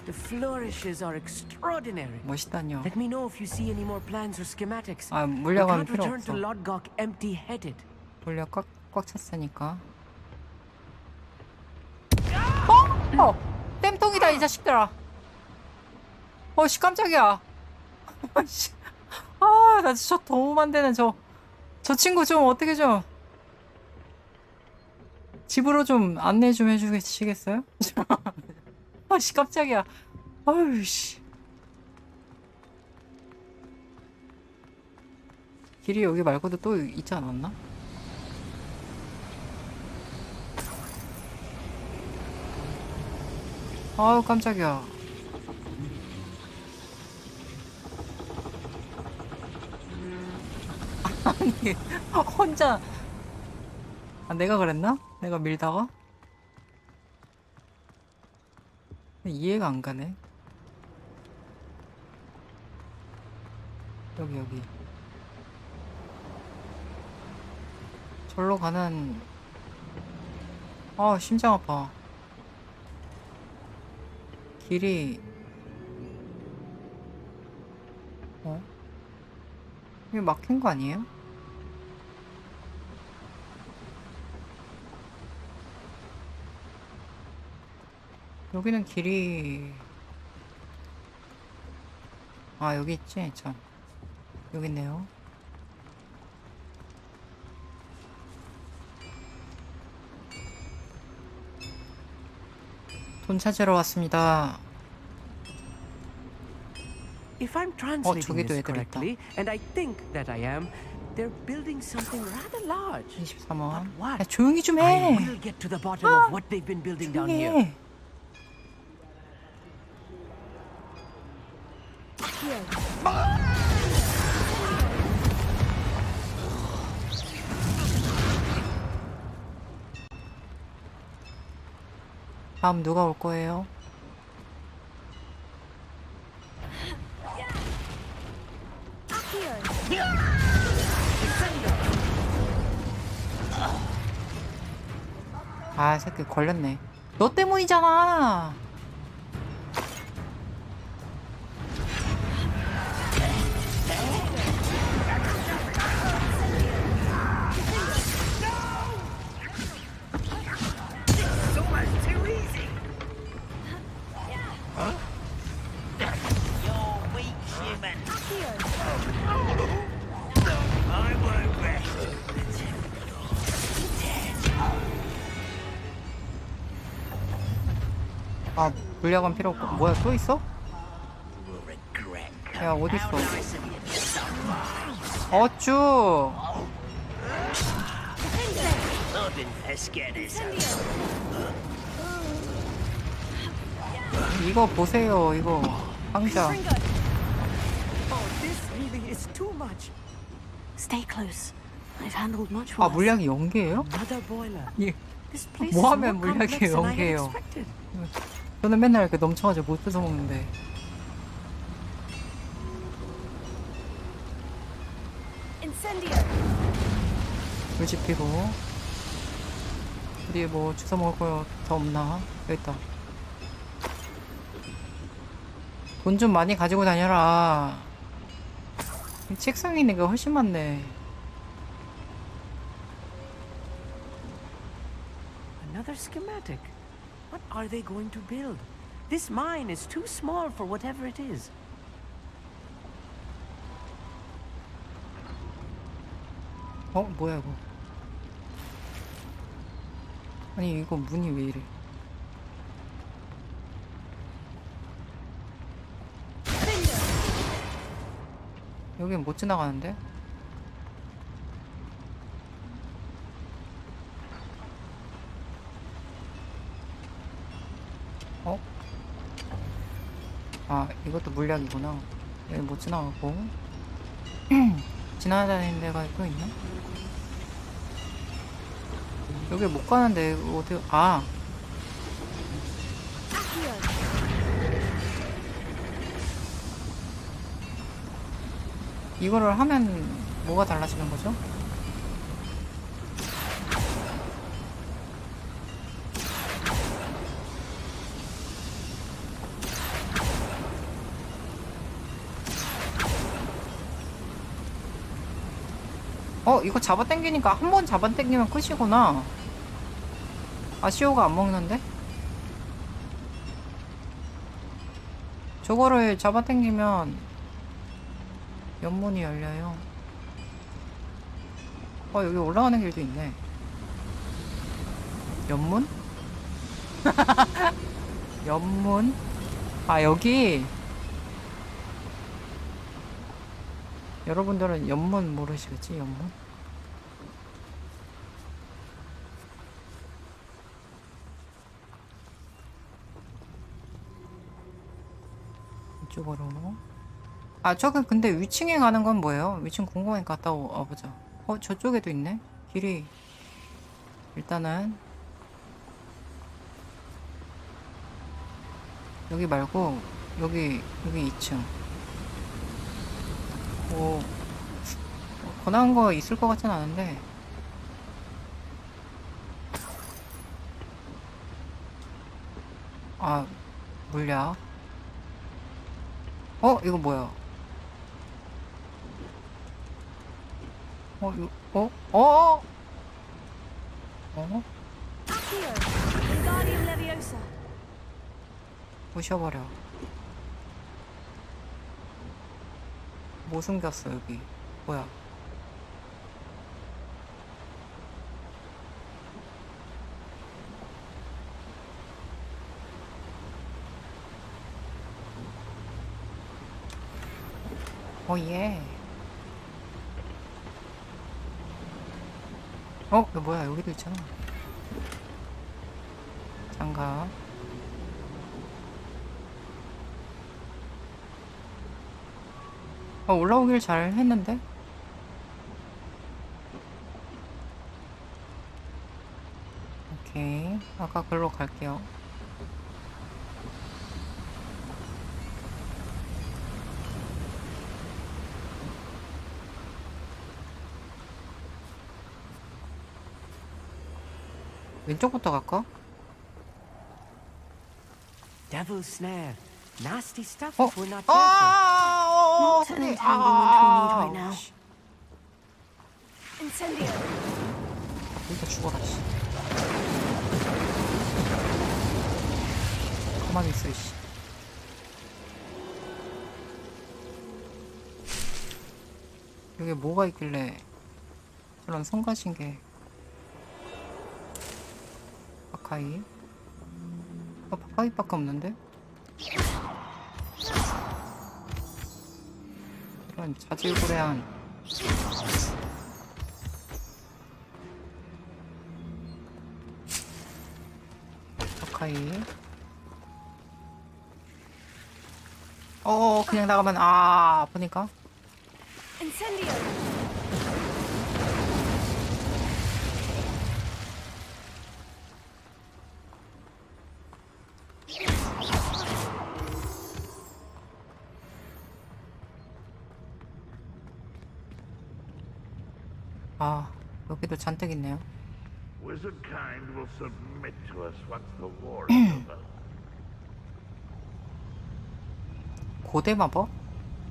Speaker 5: The flourishes are extraordinary.
Speaker 1: 멋있다뇨.
Speaker 5: Let me know if you see any more plans or schematics.
Speaker 1: 아,
Speaker 5: We
Speaker 1: 물약은
Speaker 5: can't
Speaker 1: 필요
Speaker 5: return
Speaker 1: 없어.
Speaker 5: to Lodgok empty-headed.
Speaker 1: 물약 꽉 찼으니까. 땜통이다 이 자식들아. 씨 깜짝이야. 씨. 나 진짜 도움 안 되는 저 친구 좀 어떻게 좀 집으로 좀 안내 좀 해주시겠어요? 씨 깜짝이야. 아유 씨. 길이 여기 말고도 또 있지 않았나? 아유 깜짝이야. 아니 혼자 내가 그랬나? 내가 밀다가? 이해가 안 가네. 여기 절로 가는. 심장 아파. 길이 이게 막힌 거 아니에요? 여기는 길이 여기 있지? 참 여기 있네요. 돈 찾으러 왔습니다.
Speaker 5: If I'm translating
Speaker 1: 저기도
Speaker 5: this
Speaker 1: 애들 있다.
Speaker 5: correctly, and I think that I am, they're building something rather large.
Speaker 1: 23원.
Speaker 5: What?
Speaker 1: 야, 조용히 좀
Speaker 5: I
Speaker 1: 해.
Speaker 5: will get to the bottom of what they've been building down
Speaker 1: 조용히
Speaker 5: here.
Speaker 1: 해. 다음 누가 올 거예요? 새끼 걸렸네. 너 때문이잖아. 물약은 필요 없고. 뭐야 또 있어? 야 어딨어? 어쭈. 이거 보세요. 이거 상자.
Speaker 3: Stay close. I've handled much worse.
Speaker 1: 물약이 연계예요?
Speaker 5: Another boiler.
Speaker 1: 예.
Speaker 5: This place
Speaker 1: 뭐
Speaker 5: is
Speaker 1: 하면
Speaker 5: more
Speaker 1: 물약이
Speaker 5: complex than I had
Speaker 1: 연계예요?
Speaker 5: expected.
Speaker 1: 저는 맨날 이렇게 넘쳐가지고 못 뜯어 먹는데. 불 지피고. 어디 뭐 주워 먹을 거 더 없나? 여기 있다. 돈 좀 많이 가지고 다녀라. 이 책상에 있는 게 훨씬 많네.
Speaker 5: Another schematic. What are they going to build? This mine is too small for whatever it is.
Speaker 1: 뭐야 이거? 아니 이거 문이 왜 이래? 여긴 못 지나가는데? 이것도 물약이구나. 여기 못 지나가고. 지나다니는 데가 또 있나? 여기 못 가는데 어디? 아, 이거를 하면 뭐가 달라지는 거죠? 이거 잡아당기니까 한 번 잡아당기면 끝이구나. 아시오가 안 먹는데? 저거를 잡아당기면 연문이 열려요. 여기 올라가는 길도 있네. 연문? 연문? 아, 여기 여러분들은 연문 모르시겠지? 연문? 이쪽으로. 아, 저기 근데 위층에 가는 건 뭐예요? 위층 궁금하니까 갔다 와보자. 저쪽에도 있네? 길이. 일단은 여기 말고 여기 2층. 권한 거 있을 것 같진 않은데. 아, 물약. 이거 뭐야? 이거, 부셔버려. 뭐 숨겼어, 여기. 뭐야? 예. 이거 뭐야? 여기도 있잖아. 장갑. 올라오길 잘 했는데? 오케이. 아까 글로 갈게요. 왼쪽부터 갈까?
Speaker 5: Devil's snare. Nasty stuff if we're not careful.
Speaker 3: Not an entanglement we need right now. Incendio.
Speaker 1: 일단 죽어라, 씨. 가만히 있어, 씨. 여기 뭐가 있길래 그런 성가신 게. 바카이. 바카이밖에 없는데? 이런 자질구레한. 바카이. 그냥 나가면 아프니까. 여기도 잔뜩 있네요.
Speaker 8: Wizard kind will submit to us once the war is over.
Speaker 1: 고대 마법?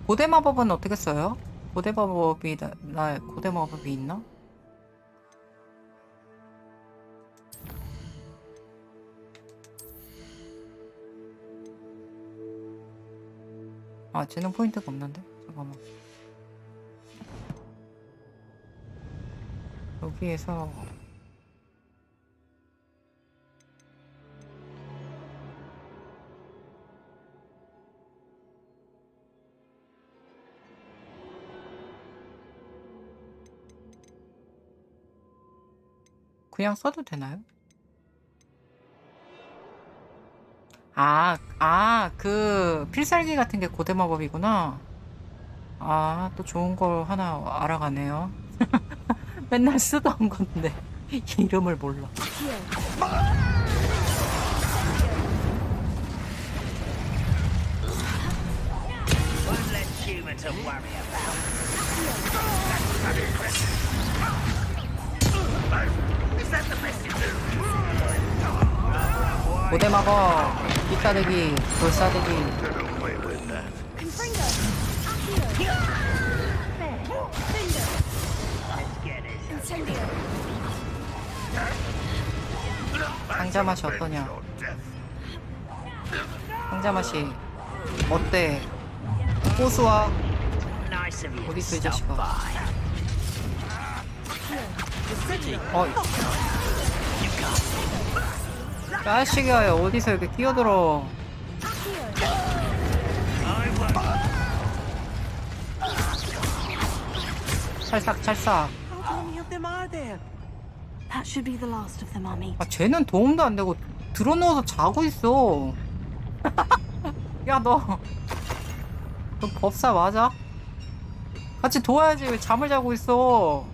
Speaker 1: 고대 마법은 어떻게 써요? 고대 마법이 고대 마법이 있나? 재능 포인트가 없는데? 잠깐만. 여기에서 그냥 써도 되나요? 그 필살기 같은 게 고대 마법이구나. 아, 또 좋은 걸 하나 알아가네요. 맨날 쓰던 건데 이름을 몰라. 고대 막어, 빗사대기, 돌사대기. 상자 맛이 어떠냐? 상자 맛이 어때? 고수와 어딨어 이 자식아? 자식이야, 어디서 이렇게 끼어들어? 찰싹 찰싹.
Speaker 5: How many of them are there?
Speaker 3: That should be the last of them, Army.
Speaker 1: 아, 쟤는 도움도 안 되고 들어누워서 자고 있어. 야, 너 법사 맞아? 같이 도와야지. 왜 잠을 자고 있어?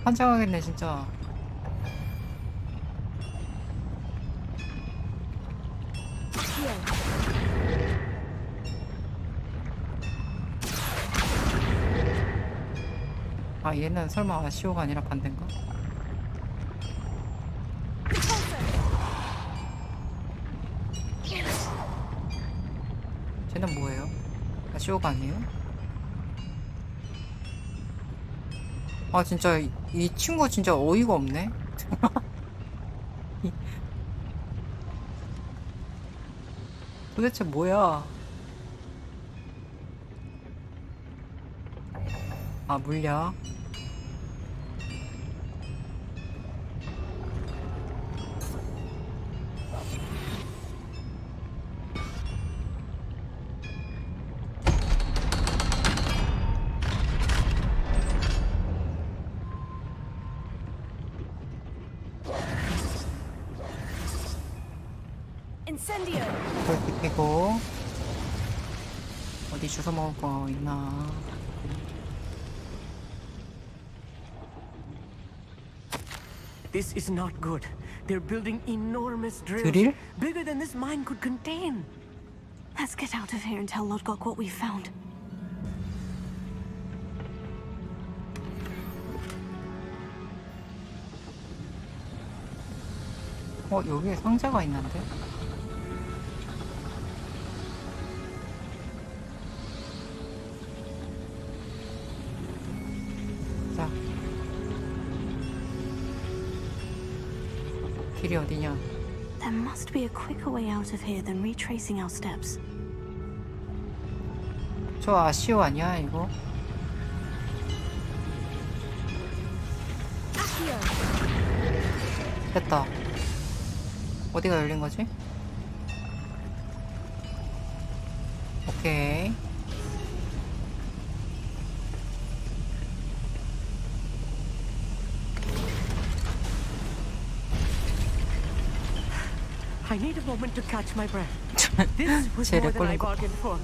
Speaker 1: 환장하겠네 진짜. 아, 얘는 설마 아시오가 아니라 반대인가? 쟤는 뭐예요? 아시오가 아니에요? 아, 진짜 이 친구 진짜 어이가 없네. 도대체 뭐야? 아, 물약. 불 피고 어디 주워 먹을 거 있나?
Speaker 5: This is not good. They're building enormous drills.
Speaker 1: 드릴?
Speaker 5: Bigger than this mine could contain.
Speaker 3: Let's get out of here and tell Lodgok what we found.
Speaker 1: 여기에 상자가 있는데? 자, 길이 어디냐?
Speaker 3: There must be a quicker way out of here than retracing our steps.
Speaker 1: 저 아시오 아니야 이거? 됐다. 어디가 열린 거지? 오케이.
Speaker 5: I need a moment to catch my breath. This was more than I bargained for.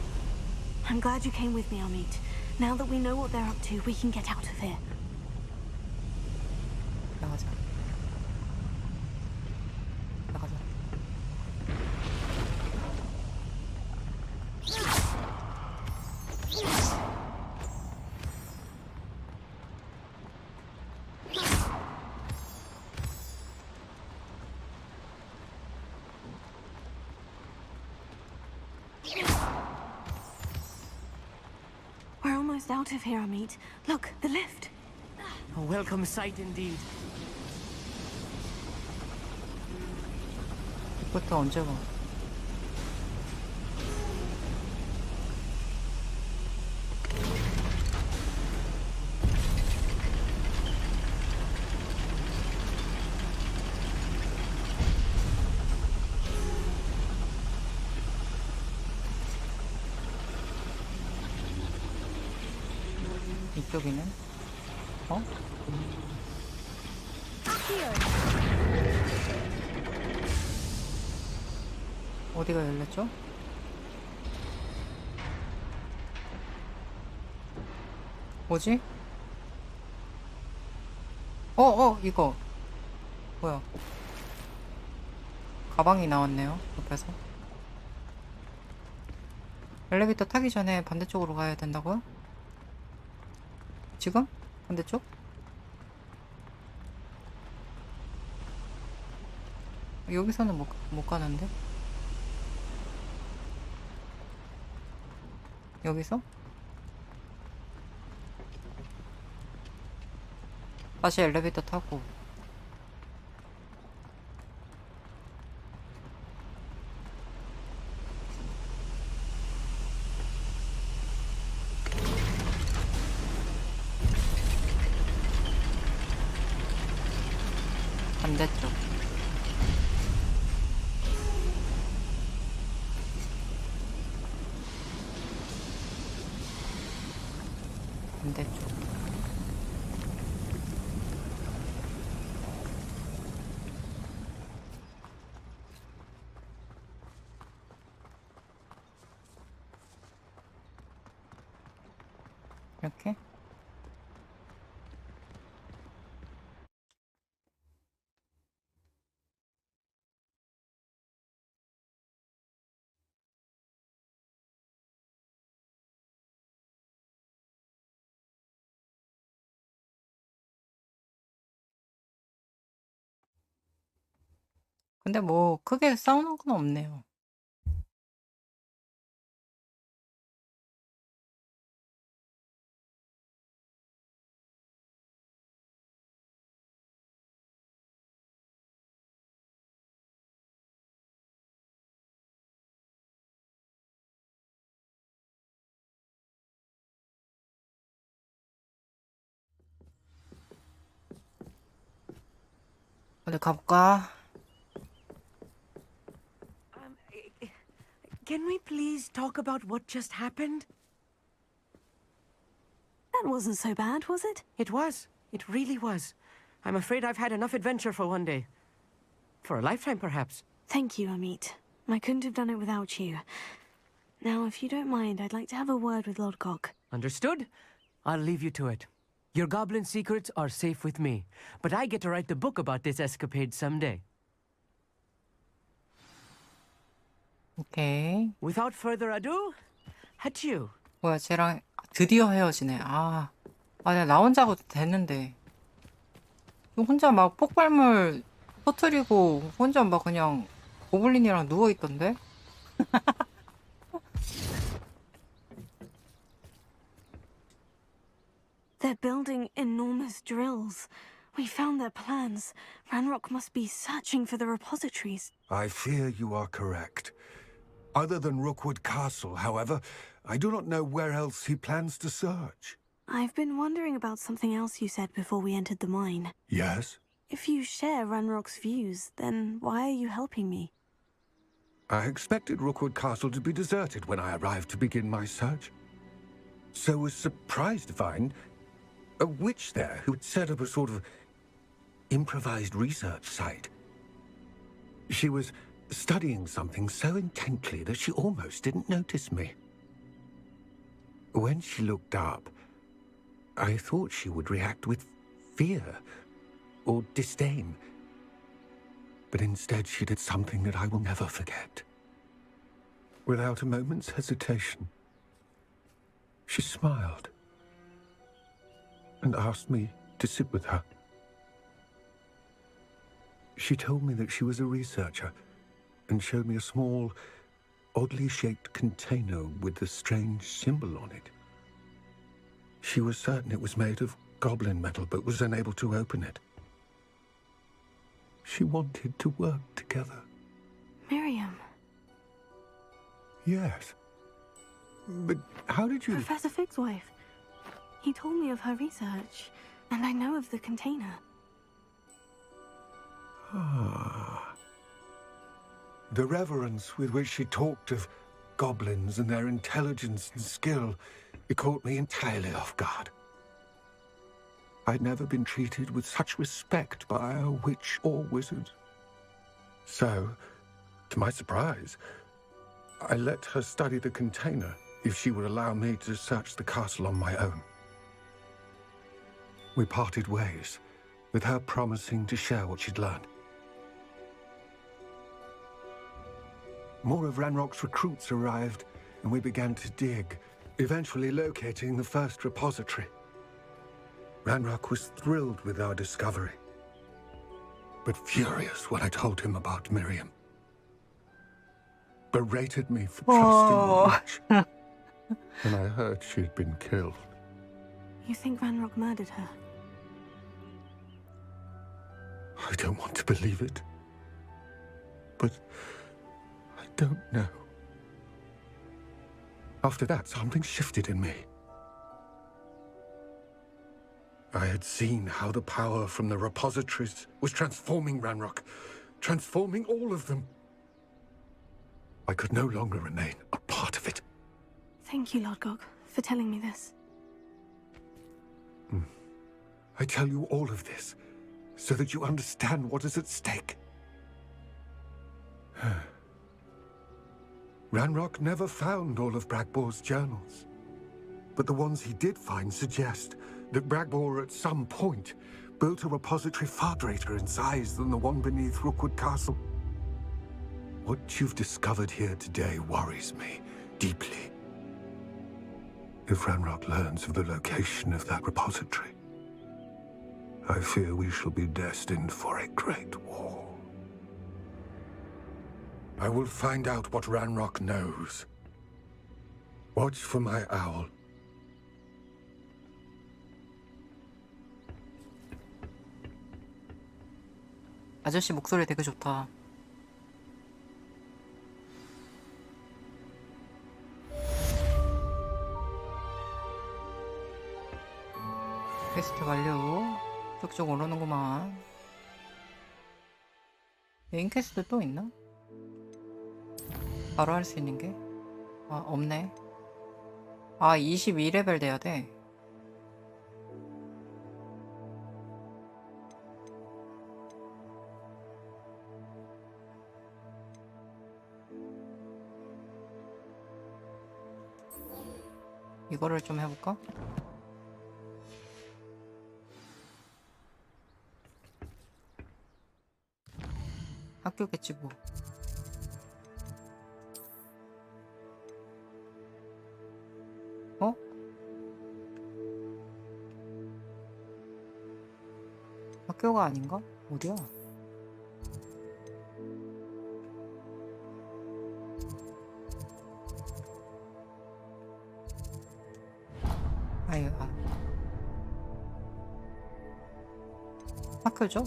Speaker 3: I'm glad you came with me, Amit. Now that we know what they're up to, we can get out of here.
Speaker 1: 나가자. 나가자.
Speaker 3: We're almost out of here, Amit. Look, the lift.
Speaker 5: A welcome sight indeed.
Speaker 1: 이것도 언제 가? 이쪽이는? 어? 어디가 열렸죠? 뭐지? 이거 뭐야? 가방이 나왔네요. 옆에서. 엘리베이터 타기 전에 반대쪽으로 가야 된다고요? 지금? 반대쪽? 여기서는 못 가는데? 여기서? 다시 엘리베이터 타고. 반대쪽. 반대쪽. 이렇게? 근데 뭐 크게 싸우는 건 없네요. 어디 가볼까?
Speaker 5: Can we please talk about what just happened?
Speaker 3: That wasn't so bad, was it?
Speaker 5: It was. It really was. I'm afraid I've had enough adventure for one day. For a lifetime, perhaps.
Speaker 3: Thank you, Amit. I couldn't have done it without you. Now, if you don't mind, I'd like to have a word with Lodgok.
Speaker 5: Understood? I'll leave you to it. Your goblin secrets are safe with me, but I get to write the book about this escapade someday.
Speaker 1: 오케이.
Speaker 5: Without further ado, adieu.
Speaker 1: 뭐야, 쟤랑 드디어 헤어지네. 내가 나 혼자 하고 됐는데. 혼자 막 폭발물 터트리고 혼자 막 그냥 고블린이랑 누워있던데?
Speaker 3: They're building enormous drills. We found their plans. Ranrock must be searching for the repositories.
Speaker 7: I fear you are correct. Other than Rookwood Castle, however, I do not know where else he plans to search.
Speaker 3: I've been wondering about something else you said before we entered the mine.
Speaker 7: Yes?
Speaker 3: If you share Ranrock's views, then why are you helping me?
Speaker 7: I expected Rookwood Castle to be deserted when I arrived to begin my search. So was surprised to find a witch there who had set up a sort of improvised research site. She was studying something so intently that she almost didn't notice me. When she looked up, I thought she would react with fear or disdain. But instead she did something that I will never forget. Without a moment's hesitation, she smiled and asked me to sit with her. She told me that she was a researcher and showed me a small, oddly shaped container with a strange symbol on it. She was certain it was made of goblin metal, but was unable to open it. She wanted to work together.
Speaker 3: Miriam.
Speaker 7: Yes. But how did you...
Speaker 3: Professor Fig's wife. He told me of her research, and I know of the container.
Speaker 7: Ah. The reverence with which she talked of goblins and their intelligence and skill, it caught me entirely off guard. I'd never been treated with such respect by a witch or wizard. So, to my surprise, I let her study the container if she would allow me to search the castle on my own. we parted ways, with her promising to share what she'd learned. More of Ranrock's recruits arrived, and we began to dig, eventually locating the first repository. Ranrock was thrilled with our discovery, but furious when I told him about Miriam. Berated me for trusting the witch, and I heard she'd been killed.
Speaker 3: You think Ranrock murdered her?
Speaker 7: I don't want to believe it, but I don't know. After that, something shifted in me. I had seen how the power from the repositories was transforming Ranrock, transforming all of them. I could no longer remain a part of it.
Speaker 3: Thank you, Lord Gog, for telling me this.
Speaker 7: I tell you all of this so that you understand what is at stake. Ranrock never found all of Bragbor's journals, but the ones he did find suggest that Bragbor at some point built a repository far greater in size than the one beneath Rookwood Castle. What you've discovered here today worries me deeply. If Ranrock learns of the location of that repository, I fear we shall be destined for a great war. I will find out what Ranrock knows. Watch for my owl.
Speaker 1: 아저씨 목소리 되게 좋다. 퀘스트 완료. 쭉쭉 오르는구만. 메인 퀘스트 또 있나? 바로 할 수 있는 게? 아, 없네. 아, 22레벨 돼야 돼. 이거를 좀 해볼까? 학교겠지 뭐. 어? 학교가 아닌가? 어디야? 아유, 학교죠?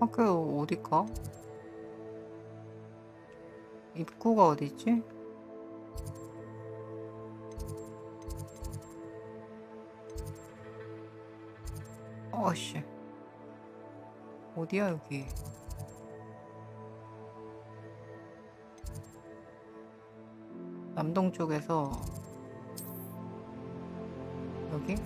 Speaker 1: 학교 어딜까? 입구가 어디지? 어씨, 어디야 여기? 남동쪽에서 여기?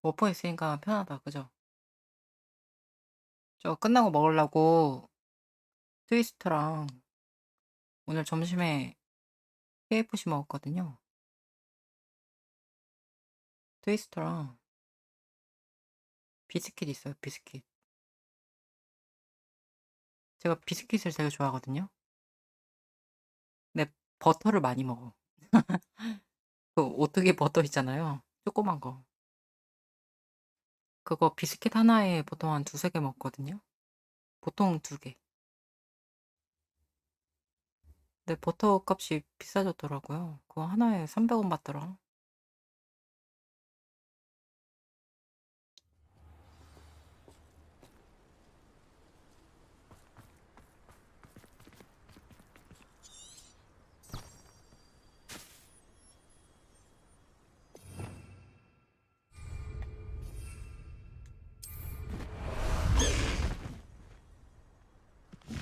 Speaker 1: 워퍼 있으니까 편하다, 그죠? 저 끝나고 먹으려고 트위스트랑 오늘 점심에 KFC 먹었거든요. 트위스트랑 비스킷 있어요, 비스킷. 제가 비스킷을 되게 좋아하거든요. 근데 버터를 많이 먹어. 그 오뚜기 버터 있잖아요. 조그만 거. 그거 비스킷 하나에 보통 한 두세 개 먹거든요. 보통 2개. 근데 버터 값이 비싸졌더라고요. 그거 하나에 300원 받더라.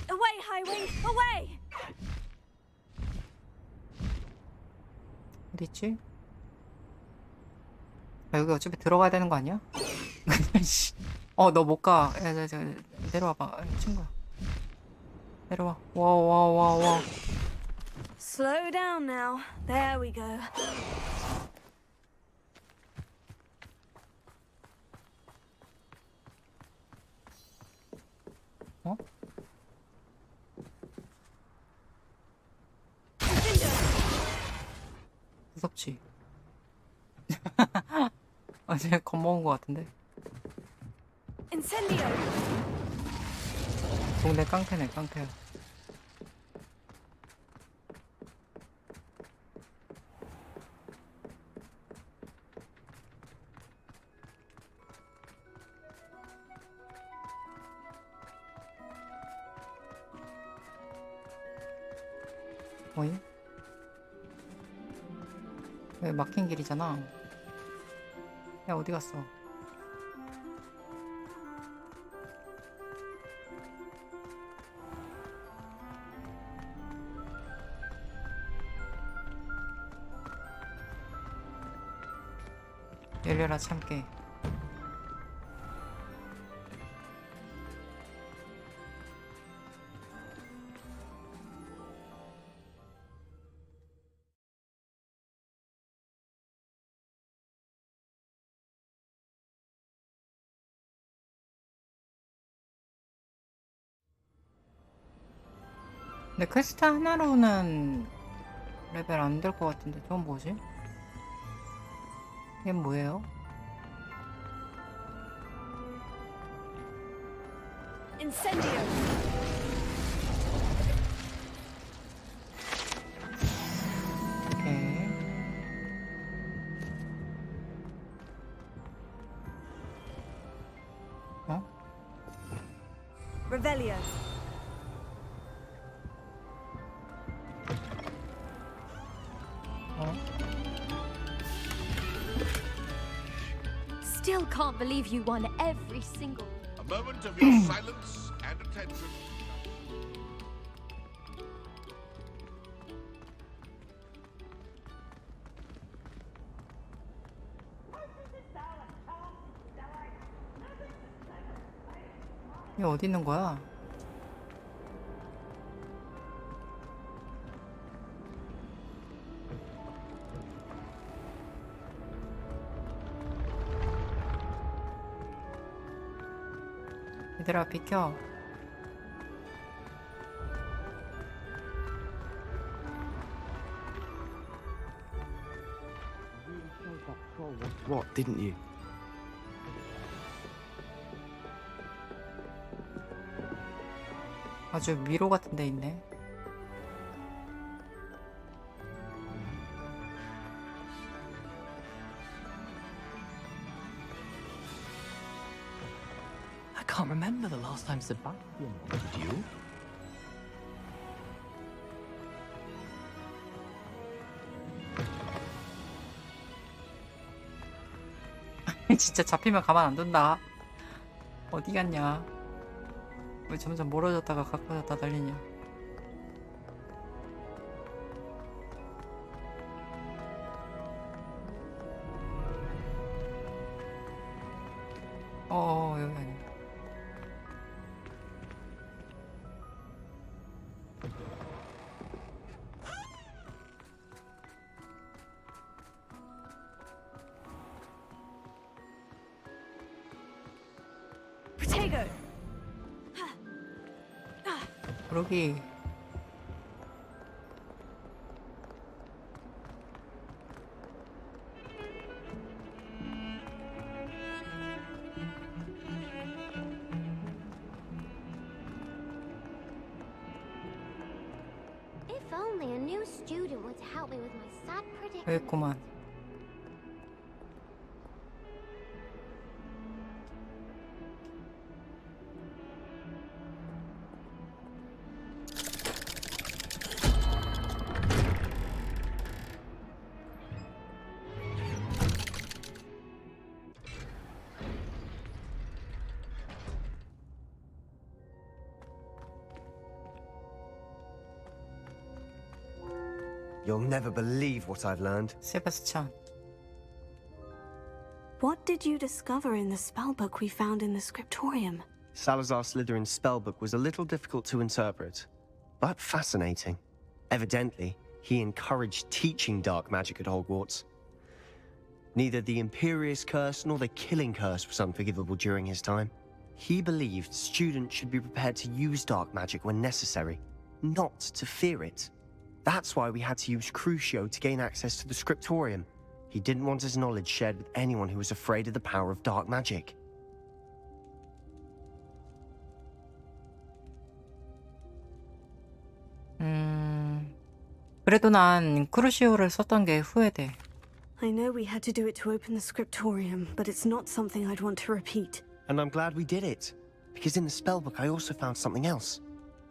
Speaker 6: Away
Speaker 3: Highwing, away!
Speaker 1: 어딨지? 아, 여기 어차피 들어가야 되는 거 아니야? 너 못 가. 야, 내려와봐. 친구야. 내려와. 와.
Speaker 3: Slow down now. There we go.
Speaker 1: 어? 무섭지? 쟤 겁먹은 거 같은데?
Speaker 3: Incendio!
Speaker 1: 동네 깡패네, 깡패야. 뭐이? 여기 막힌 길이잖아. 야, 어디 갔어? 열려라 참깨. 근데 퀘스트 하나로는 레벨 안 될 것 같은데 저건 뭐지? 이게 뭐예요?
Speaker 3: Incendio!
Speaker 1: 오케이. 어?
Speaker 3: Revelio.
Speaker 9: Still can't believe you won every single.
Speaker 8: A moment of your silence and attention.
Speaker 1: 얘 어디 있는 거야? 얘들아 비켜.
Speaker 4: What, didn't you?
Speaker 1: 아주 미로 같은 데 있네.
Speaker 10: I can't remember the last time Sebastian wanted you.
Speaker 1: 진짜 잡히면 가만 안 둔다. 어디 갔냐? 왜 점점 멀어졌다가 가까워졌다 달리냐? 여기 아니야.
Speaker 3: Protego!
Speaker 1: 그러기.
Speaker 9: If only a new student would help me with my sad predicament.
Speaker 1: 여기 있구만.
Speaker 4: You'll never believe what I've learned.
Speaker 1: 세바스찬.
Speaker 3: What did you discover in the spellbook we found in the scriptorium?
Speaker 4: Salazar Slytherin's spellbook was a little difficult to interpret, but fascinating. Evidently, he encouraged teaching dark magic at Hogwarts. Neither the Imperious Curse nor the Killing Curse was unforgivable during his time. He believed students should be prepared to use dark magic when necessary, not to fear it. That's why we had to use Crucio to gain access to the scriptorium. He didn't want his knowledge shared with anyone who was afraid of the power of dark magic.
Speaker 1: 그래도 난 크루시오를 썼던 게 후회돼.
Speaker 3: I know we had to do it to open the scriptorium, but it's not something I'd want to repeat.
Speaker 4: And I'm glad we did it, because in the spellbook I also found something else.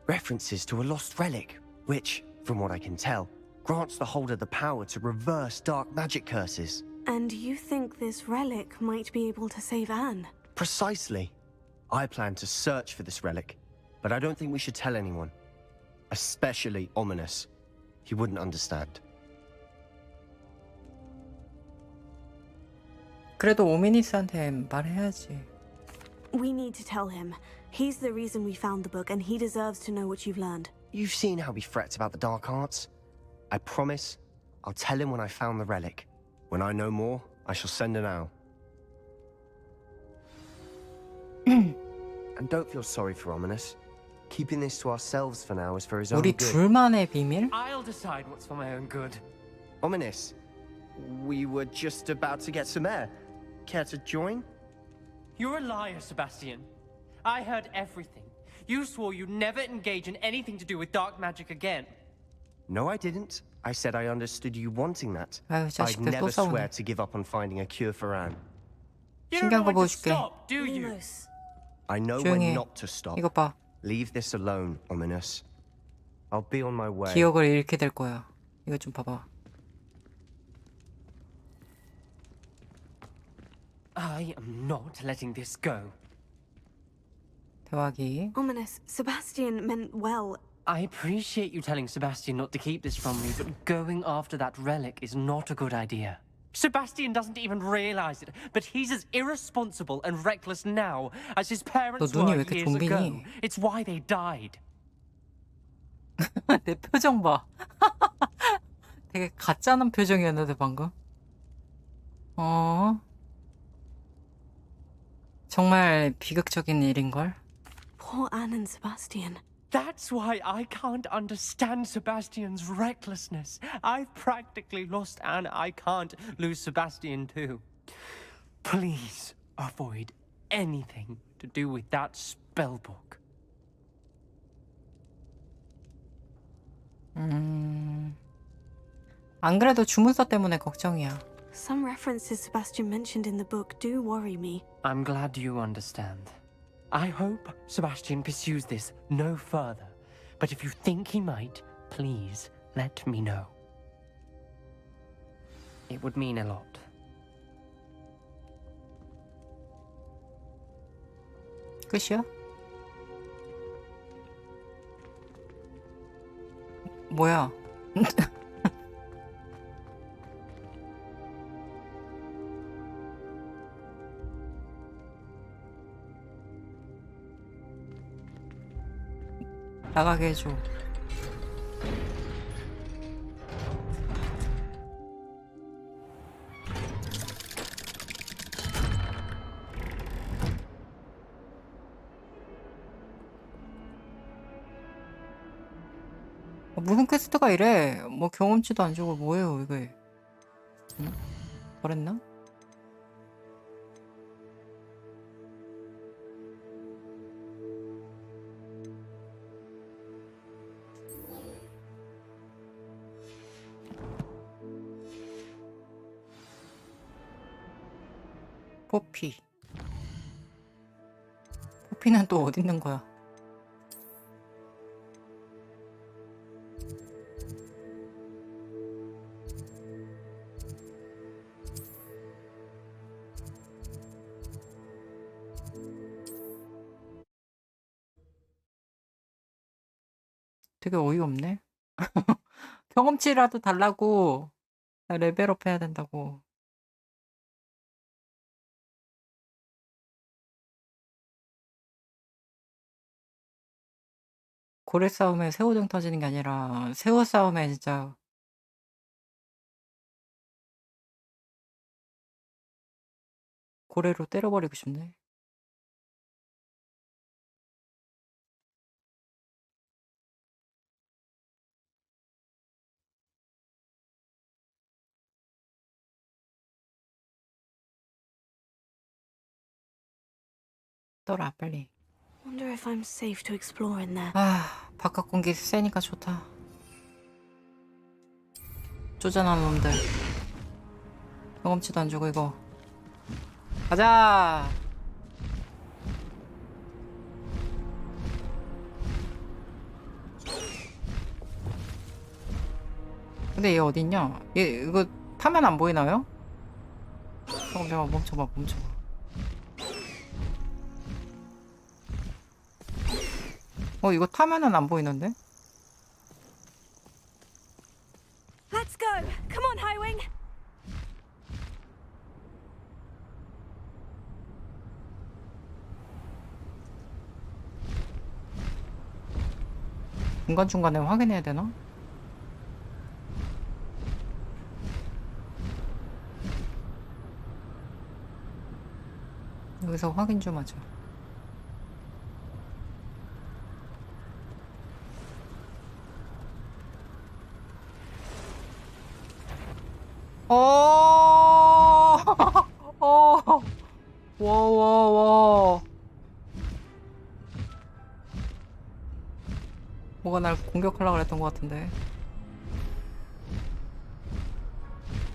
Speaker 4: References to a lost relic, which, from what I can tell, grants the holder the power to reverse dark magic curses.
Speaker 3: And you think this relic might be able to save Anne?
Speaker 4: Precisely. I plan to search for this relic, but I don't think we should tell anyone. Especially Ominous. He wouldn't understand.
Speaker 1: 그래도 오미니스한테 말해야지.
Speaker 3: We need to tell him. He's the reason we found the book, and he deserves to know what you've learned.
Speaker 4: You've seen how he frets about the dark arts. I promise I'll tell him when I found the relic. When I know more, I shall send an owl. And don't feel sorry for Ominous. Keeping this to ourselves for now is for his own
Speaker 1: 우리
Speaker 4: good.
Speaker 1: 둘만의 비밀?
Speaker 2: I'll decide what's for my own good.
Speaker 4: Ominous, we were just about to get some air. Care to join?
Speaker 2: You're a liar, Sebastian. I heard everything. You swore you'd never engage in anything to do with dark magic again.
Speaker 4: No, I didn't. I said I understood you wanting that.
Speaker 1: 아유,
Speaker 4: I'd
Speaker 1: 자식들 또
Speaker 4: never swear
Speaker 1: 싸우네.
Speaker 4: to give up on finding a cure for Anne.
Speaker 2: You don't
Speaker 1: 신기한
Speaker 2: know
Speaker 1: 거
Speaker 2: when to
Speaker 1: 보여줄게.
Speaker 2: stop, do you?
Speaker 3: Lumos.
Speaker 4: I know
Speaker 1: 조용히
Speaker 4: when
Speaker 1: 해.
Speaker 4: not to stop.
Speaker 1: 이것 봐.
Speaker 4: Leave this alone, Ominous. I'll be on my way.
Speaker 1: 기억을 잃게 될 거야. 이거 좀 봐봐.
Speaker 2: I am not letting this go.
Speaker 1: 대화기.
Speaker 3: Ominous, Sebastian meant well.
Speaker 2: I appreciate you telling Sebastian not to keep this from me, but going after that relic is not a good idea. Sebastian doesn't even realize it, but he's as irresponsible and reckless now as his parents
Speaker 1: 너 눈이
Speaker 2: were
Speaker 1: 왜 이렇게
Speaker 2: years ago.
Speaker 1: 좀비니?
Speaker 2: It's why they died.
Speaker 1: 내 표정 봐. 되게 가짜는 표정이었는데 방금. 정말 비극적인 일인걸?
Speaker 3: Poor Anne and Sebastian.
Speaker 2: That's why I can't understand Sebastian's recklessness. I've practically lost Anne. I can't lose Sebastian too. Please avoid anything to do with that spellbook.
Speaker 1: 안 그래도 주문서 때문에 걱정이야.
Speaker 3: Some references Sebastian mentioned in the book do worry me.
Speaker 2: I'm glad you understand. I hope Sebastian pursues this no further. But if you think he might, please let me know. It would mean a lot.
Speaker 1: 끝이야? 뭐야? 나가게 해줘. 무슨 퀘스트가 이래? 뭐 경험치도 안 주고 뭐예요 이게? 응? 버렸나? 포피. 포피는 또 어디 있는 거야? 되게 어이없네. 경험치라도 달라고. 나 레벨업 해야 된다고. 고래 싸움에 새우등 터지는 게 아니라 새우 싸움에 진짜 고래로 때려버리고 싶네. 떠라 빨리.
Speaker 3: Wonder if I'm safe to explore in there.
Speaker 1: 아, 바깥 공기 세니까 좋다. 쪼잔한 놈들. 경험치도 안 주고 이거. 가자. 근데 얘 어딨냐? 얘 이거 타면 안 보이나요? 잠깐만 멈춰봐. 이거 타면은 안 보이는데?
Speaker 3: Let's go! Come on, Highwing!
Speaker 1: 중간중간에 확인해야 되나? 여기서 확인 좀 하자. 와. 뭐가 날 공격하려고 그랬던 것 같은데.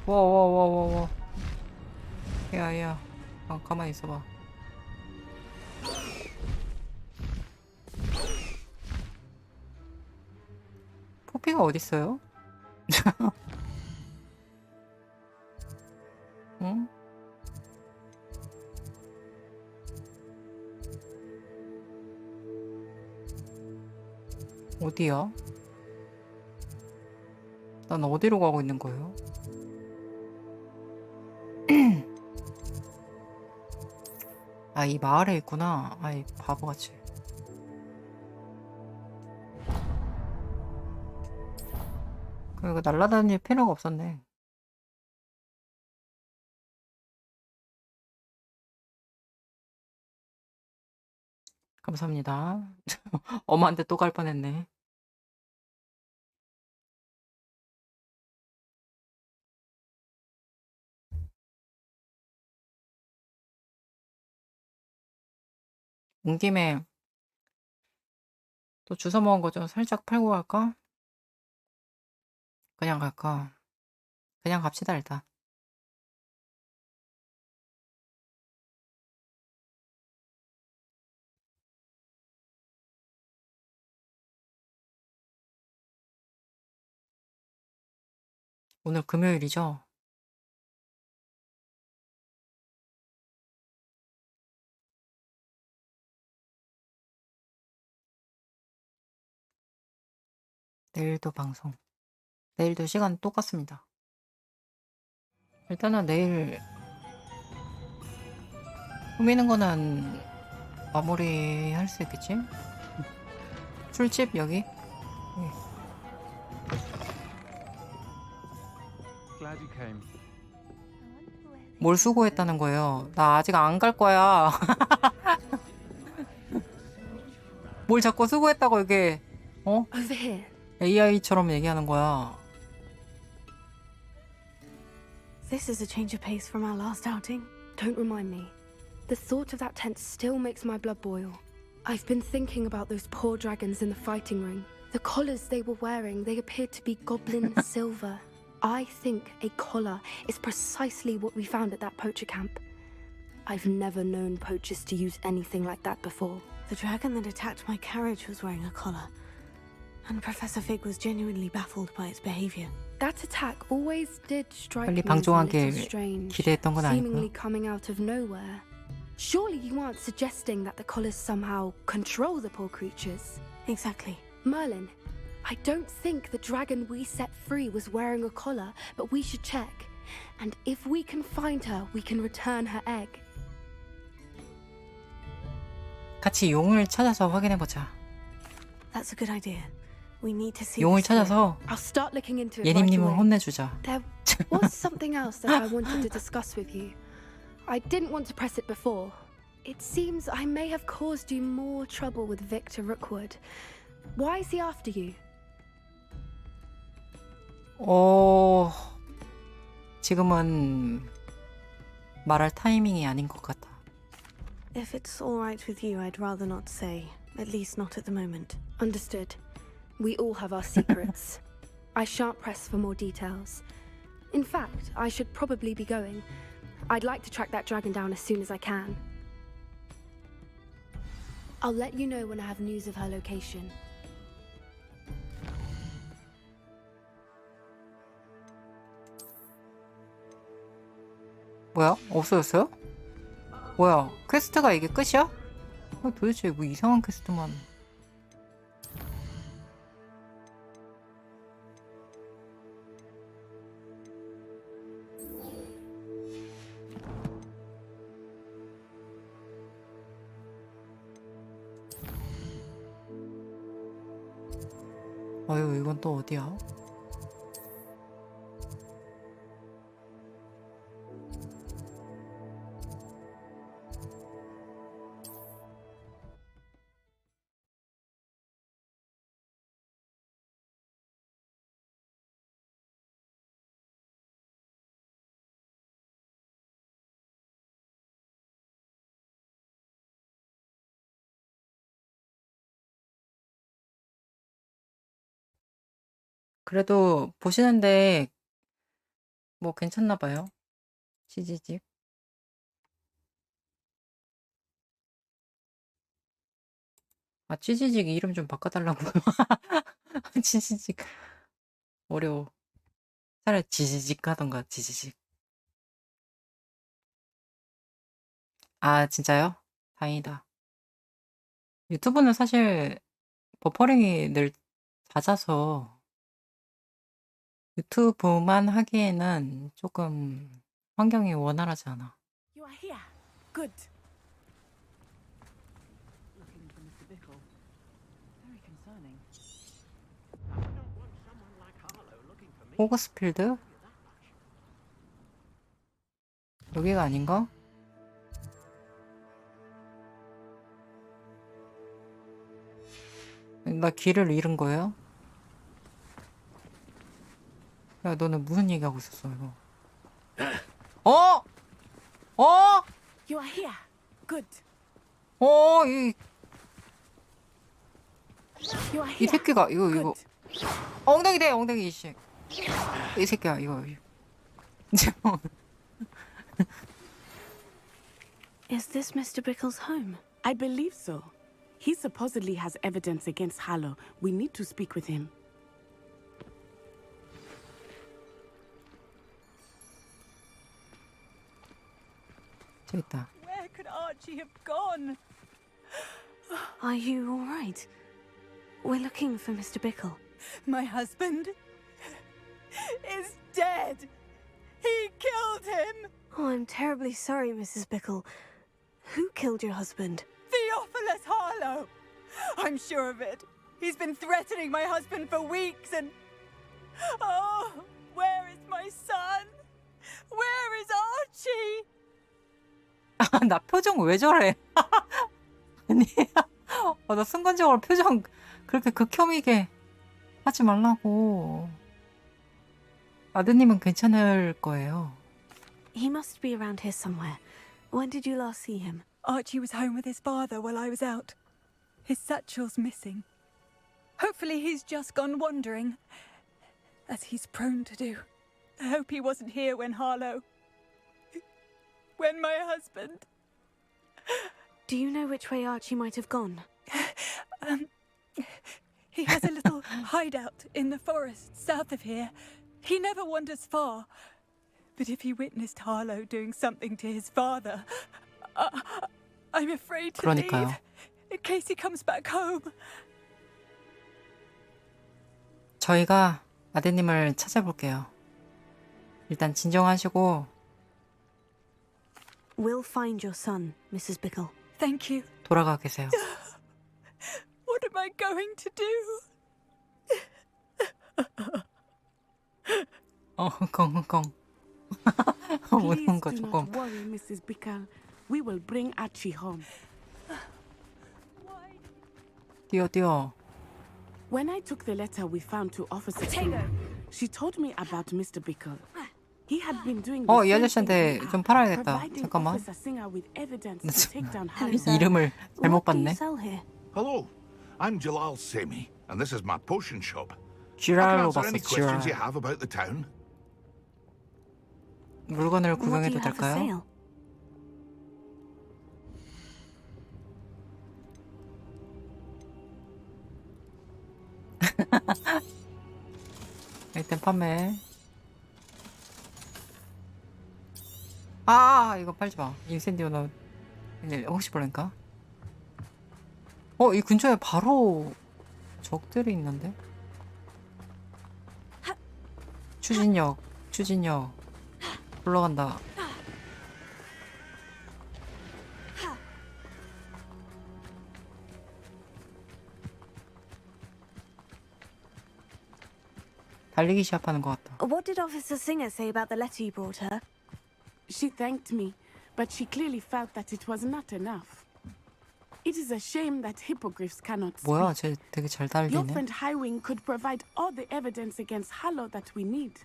Speaker 1: 와. 야. 가만히 있어봐. 포피가 어딨어요? 응? 어디야? 난 어디로 가고 있는 거예요? 아, 이 마을에 있구나. 아이, 바보같이. 그리고 날아다닐 필요가 없었네. 감사합니다. 엄마한테 또 갈 뻔했네. 온 김에 또 주워 먹은 거 좀 살짝 팔고 갈까? 그냥 갈까? 그냥 갑시다 일단. 오늘 금요일이죠? 내일도 방송. 내일도 시간 똑같습니다. 일단은 내일 꾸미는 거는 마무리 할 수 있겠지? 술집 여기?
Speaker 7: Glad you came.
Speaker 1: 뭘 수고했다는 거예요? 나 아직 안 갈 거야. 뭘 자꾸 수고했다고 이게
Speaker 3: Over here.
Speaker 1: AI처럼 얘기하는 거야.
Speaker 3: This is a change of pace from our last outing. Don't remind me. The thought of that tent still makes my blood boil. I've been thinking about those poor dragons in the fighting ring. The collars they were wearing, they appeared to be goblin silver. I think a collar is precisely what we found at that poacher camp. I've never known poachers to use anything like that before. The dragon that attacked my carriage was wearing a collar. And Professor Fig was genuinely baffled by its behavior. That attack always did strike me
Speaker 1: 빨리
Speaker 3: as a
Speaker 1: 방종하길
Speaker 3: little strange,
Speaker 1: 기대했던 건
Speaker 3: seemingly
Speaker 1: 아니고요.
Speaker 3: coming out of nowhere. Surely you aren't suggesting that the collars somehow control the poor creatures? Exactly. Merlin, I don't think the dragon we set free was wearing a collar, but we should check. And if we can find her, we can return her egg.
Speaker 1: 같이 용을 찾아서 확인해보자.
Speaker 3: That's a good idea. We need to see.
Speaker 1: 용을 찾아서
Speaker 3: I'll start looking into it right
Speaker 1: 예님님을
Speaker 3: away.
Speaker 1: 혼내주자.
Speaker 3: There was something else that I wanted to discuss with you. I didn't want to press it before. It seems I may have caused you more trouble with Victor Rookwood. Why is he after you?
Speaker 1: 지금은 말할 타이밍이 아닌 것 같아.
Speaker 3: If it's all right with you, I'd rather not say. At least not at the moment. Understood. We all have our secrets. I shan't press for more details. In fact, I should probably be going. I'd like to track that dragon down as soon as I can. I'll let you know when I have news of her location.
Speaker 1: 뭐야? 없어졌어요? 뭐야? 퀘스트가 이게 끝이야? 도대체 뭐 이상한 퀘스트만. 아유, 이건 또 어디야? 그래도 보시는데 뭐 괜찮나 봐요. 치즈집. 아, 치즈집 이름 좀 바꿔달라고요. 치즈집 어려워. 차라리 지지직 하던가. 지지직. 아, 진짜요? 다행이다. 유튜브는 사실 버퍼링이 늘 잦아서 유튜브만 하기에는 조금 환경이 원활하지 않아.
Speaker 11: You are here. Good. Looking for Mr. Bickle. Very concerning.
Speaker 1: 호그스필드? 여기가 아닌가? 나 길을 잃은 거예요? 야, 너는 무슨 얘기하고 있었어, 이거? 어? 어?
Speaker 11: You are here. Good.
Speaker 1: 이
Speaker 11: You are
Speaker 1: 이
Speaker 11: here.
Speaker 1: 새끼가 이거
Speaker 11: Good.
Speaker 1: 엉덩이 대 엉덩이 이씨. 이 새끼야 이거.
Speaker 3: Is this Mr. Bickle's home?
Speaker 11: I believe so. He supposedly has evidence against Harlow. We need to speak with him.
Speaker 1: 저기 있다.
Speaker 11: Where could Archie have gone?
Speaker 3: Are you all right? We're looking for Mr. Bickle.
Speaker 11: My husband is dead. He killed him.
Speaker 3: Oh, I'm terribly sorry, Mrs. Bickle. Who killed your husband?
Speaker 11: Theophilus Harlow. I'm sure of it. He's been threatening my husband for weeks and... Oh, where is my son? Where is Archie?
Speaker 1: 나 표정 왜 저래? 아니, 나 순간적으로 표정 그렇게 극혐이게 하지 말라고. 아드님은 괜찮을 거예요.
Speaker 3: He must be around here somewhere. When did you last see him?
Speaker 11: Archie was home with his father while I was out. His satchel's missing. Hopefully he's just gone wandering, as he's prone to do. I hope he wasn't here when Harlow... when my husband...
Speaker 3: Do you know which way Archie might have gone?
Speaker 11: He has a little hideout in the forest south of here. He never wanders far. But if he witnessed Harlow doing something to his father, I'm afraid to
Speaker 1: 그러니까요.
Speaker 11: leave in case he comes back home.
Speaker 1: 저희가 아드님을 찾아볼게요. 일단 진정하시고
Speaker 3: We'll find your son, Mrs. Bickle.
Speaker 11: Thank you.
Speaker 1: 돌아가 계세요.
Speaker 11: What am I going to do?
Speaker 1: 컹컹. 우는 거
Speaker 12: Please do
Speaker 1: 조금.
Speaker 12: not worry, Mrs. Bickle. We will bring Archie home.
Speaker 1: 뛰어.
Speaker 12: When I took the letter we found to Officer Taylor, she told me about Mr. Bickle. He had been doing the
Speaker 1: 이
Speaker 12: same
Speaker 1: 아저씨한테
Speaker 12: thing we
Speaker 1: 좀
Speaker 12: are,
Speaker 1: 팔아야겠다.
Speaker 12: providing
Speaker 1: 잠깐만.
Speaker 12: Officer Singer with evidence to take down Harry.
Speaker 1: 이름을 잘못
Speaker 3: What do you
Speaker 1: 봤네.
Speaker 3: sell here?
Speaker 8: Hello, I'm Jalal Semi, and this is my potion shop. I can
Speaker 1: 쥐랄로
Speaker 8: answer
Speaker 1: 봤어.
Speaker 8: any questions you
Speaker 1: 쥐랄.
Speaker 8: have about the town.
Speaker 1: 물건을
Speaker 3: What do
Speaker 1: 구경해도
Speaker 3: you have for
Speaker 1: 될까요?
Speaker 3: sale?
Speaker 1: 일단 판매. 이거 팔지 마. 인센디오 너 혹시 모르니까. 이 근처에 바로 적들이 있는데. 추진력 올라간다. 달리기 시합하는 것 같다.
Speaker 3: What did Officer Singer say about the letter you brought her?
Speaker 12: She thanked me, but she clearly felt that it was not enough. It is a shame that hippogriffs cannot speak.
Speaker 1: 뭐야, 쟤 되게 잘
Speaker 12: Your
Speaker 1: 달리네.
Speaker 12: friend Highwing could provide all the evidence against Harlow that we need.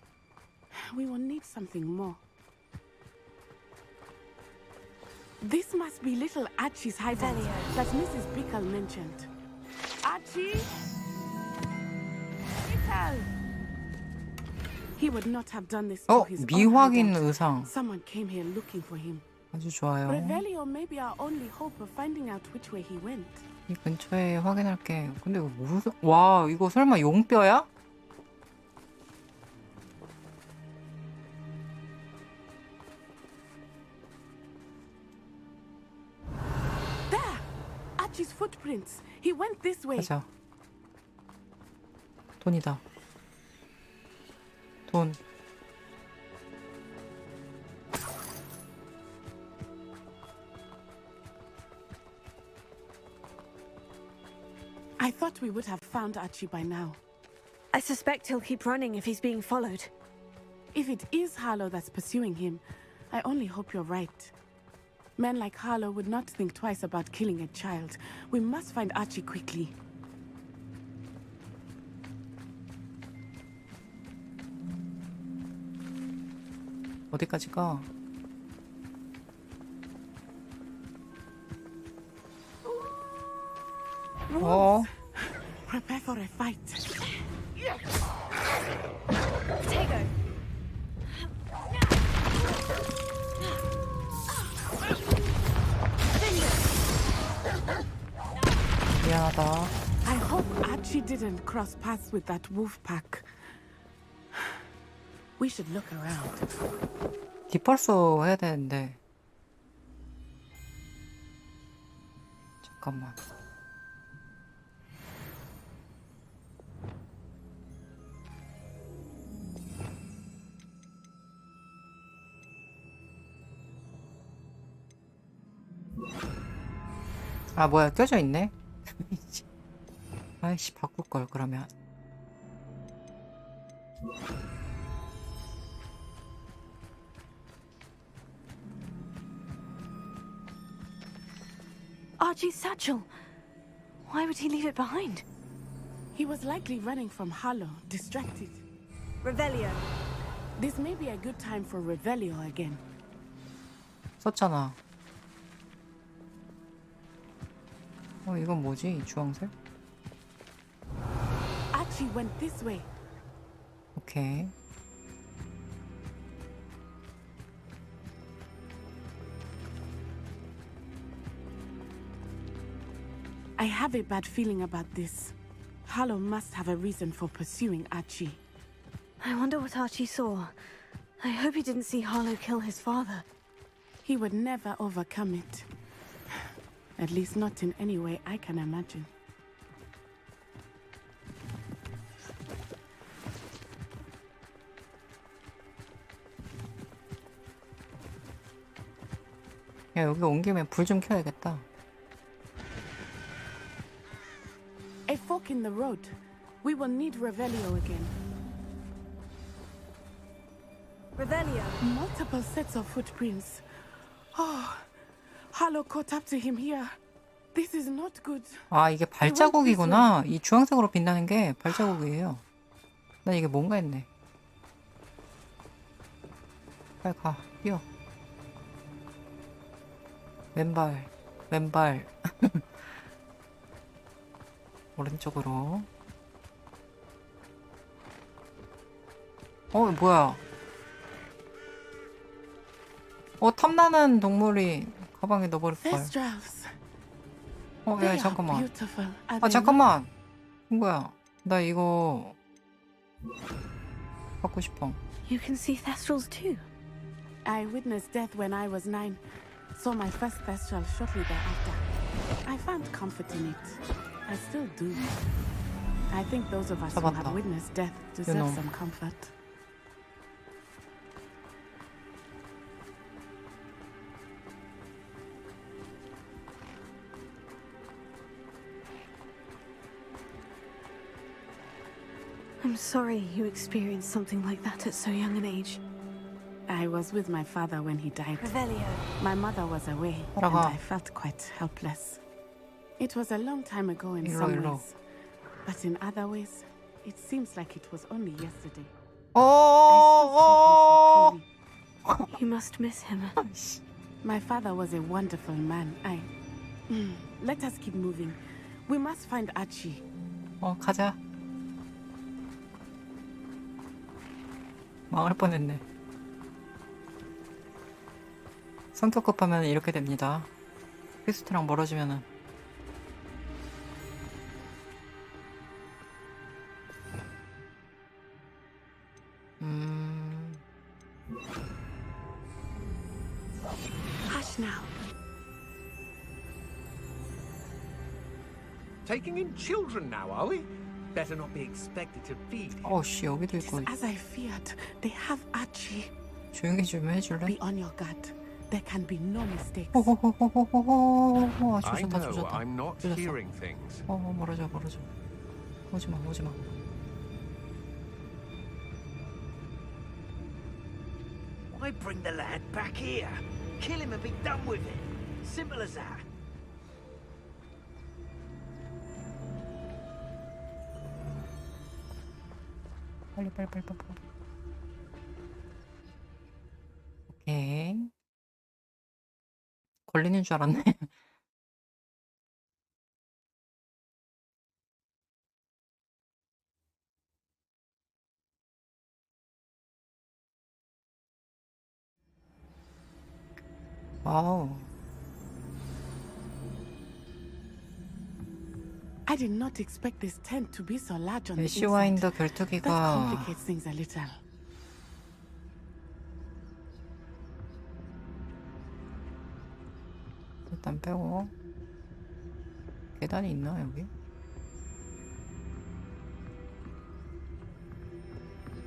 Speaker 12: We will need something more. This must be little Archie's hideout that Mrs. Bickle mentioned. Archie? Bickle! He would not have done this to his own
Speaker 1: 미확인
Speaker 12: hideout.
Speaker 1: 의상.
Speaker 12: Someone came here looking for him.
Speaker 1: 아주 좋아요.
Speaker 12: Revelio may be our only hope of finding out which way he went.
Speaker 1: 이 근처에 확인할게. 근데 이거 무슨... 와, 이거 설마 용뼈야?
Speaker 12: There! Archie's footprints. He went this way.
Speaker 1: 가자. 돈이다. 돈.
Speaker 12: I thought we would have found Archie by now.
Speaker 3: I suspect he'll keep running if he's being followed.
Speaker 12: If it is Harlow that's pursuing him, I only hope you're right. Men like Harlow would not think twice about killing a child. We must find Archie quickly.
Speaker 1: 어디까지 가?
Speaker 12: Prepare for a fight.
Speaker 3: Potato!
Speaker 1: 미안하다.
Speaker 12: I hope Archie didn't cross paths with that wolf pack. We should look around.
Speaker 1: 디펄소 해야 되는데. 잠깐만. 뭐야, 껴져 있네. 아이씨, 바꿀 걸 그러면.
Speaker 3: Archie's satchel. Why would he leave it behind?
Speaker 12: He was likely running from Harlow, distracted.
Speaker 3: Revelio.
Speaker 12: This may be a good time for Revelio again.
Speaker 1: 썼잖아. 이건 뭐지? 주황색?
Speaker 12: Archie went this way.
Speaker 1: 오케이.
Speaker 12: I have a bad feeling about this. Harlow must have a reason for pursuing Archie.
Speaker 3: I wonder what Archie saw. I hope he didn't see Harlow kill his father.
Speaker 12: He would never overcome it. At least not in any way I can imagine.
Speaker 1: 야, 여기 온 김에 불 좀 켜야겠다.
Speaker 12: A fork in the road. We will need Revelio again.
Speaker 11: Revelio.
Speaker 12: Multiple sets of footprints. Oh, Harlow caught up to him here. This is not good.
Speaker 1: 아, 이게 발자국이구나. 이 주황색으로 빛나는 게 발자국이에요. 난 이게 뭔가 했네. 빨리 가. 뛰어. 왼발. 왼발. 오른쪽으로. 뭐야. 탐나는 동물이 가방에 넣어버릴걸. 야, 잠깐만. 잠깐만. 뭐야. 나 이거 갖고 싶어.
Speaker 3: You can see Thestrals too.
Speaker 12: I witnessed death when I was 9. Saw my first Thestral shortly thereafter. I found comfort in it. I still do. I think those of us who have witnessed death deserve some comfort.
Speaker 3: I'm sorry you experienced something like that at so young an age.
Speaker 12: I was with my father when he died.
Speaker 3: Revelio.
Speaker 12: My mother was away, and I felt quite helpless. It was a long time ago in some ways, but in other ways, it seems like it was only yesterday.
Speaker 3: You must miss him.
Speaker 12: My father was a wonderful man. Let us keep moving. We must find Archie.
Speaker 1: 가자. 망할 뻔했네. 성격 급하면 이렇게 됩니다. 퀘스트랑 멀어지면은.
Speaker 12: Hush now.
Speaker 13: Taking in children now, are we? Better not be expected to feed.
Speaker 1: 씨, 여기도 있고.
Speaker 12: As I feared, they have Archie.
Speaker 1: 조용히 좀 해줄래?
Speaker 12: Be on your guard. There can be no mistakes.
Speaker 7: I know I'm not hearing things.
Speaker 1: 멀어져. 오지마.
Speaker 13: Why bring the lad back here? Kill him and be done with it. Simple as that.
Speaker 1: 빨리. 오케이. 걸리는 줄 알았네. 와우.
Speaker 12: I did not expect this tent to be so large on the
Speaker 1: 애쉬와인더
Speaker 12: inside. That
Speaker 1: 결투기가
Speaker 12: complicates things a little.
Speaker 1: 일단 빼고. 계단이 있나 여기?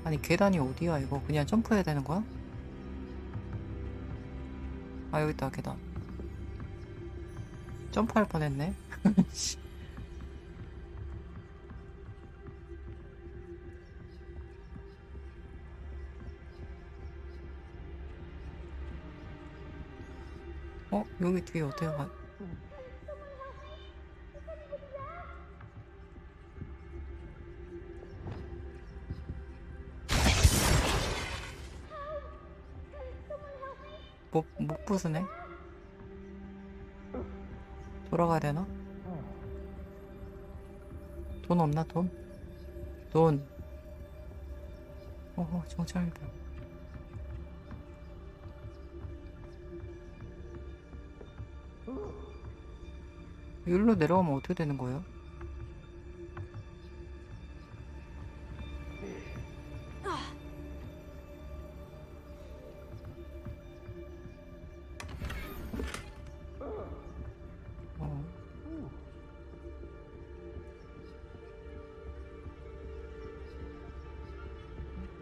Speaker 1: 아니 계단이 어디야 이거? 그냥 점프해야 되는 거야? 아 여기 있다 계단. 점프할 뻔했네. 여기 뒤에 어떻게 가? 못 부수네? 돌아가야 되나? 돈 없나 돈? 정찰병. 여기로 내려가면 어떻게 되는 거예요?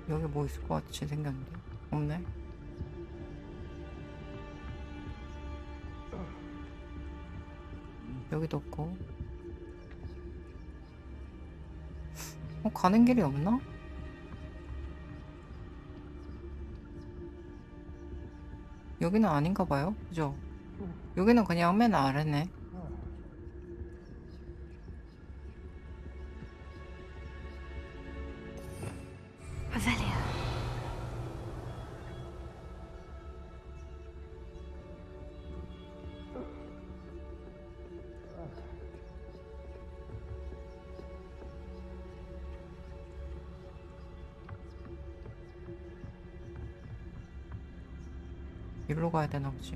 Speaker 1: 여기 뭐 있을 것 같이 생겼는데? 없네? 여기도 없고. 가는 길이 없나? 여기는 아닌가 봐요. 그죠? 여기는 그냥 맨 아래네.
Speaker 3: Revelio.
Speaker 1: 일로 가야 되나 보지?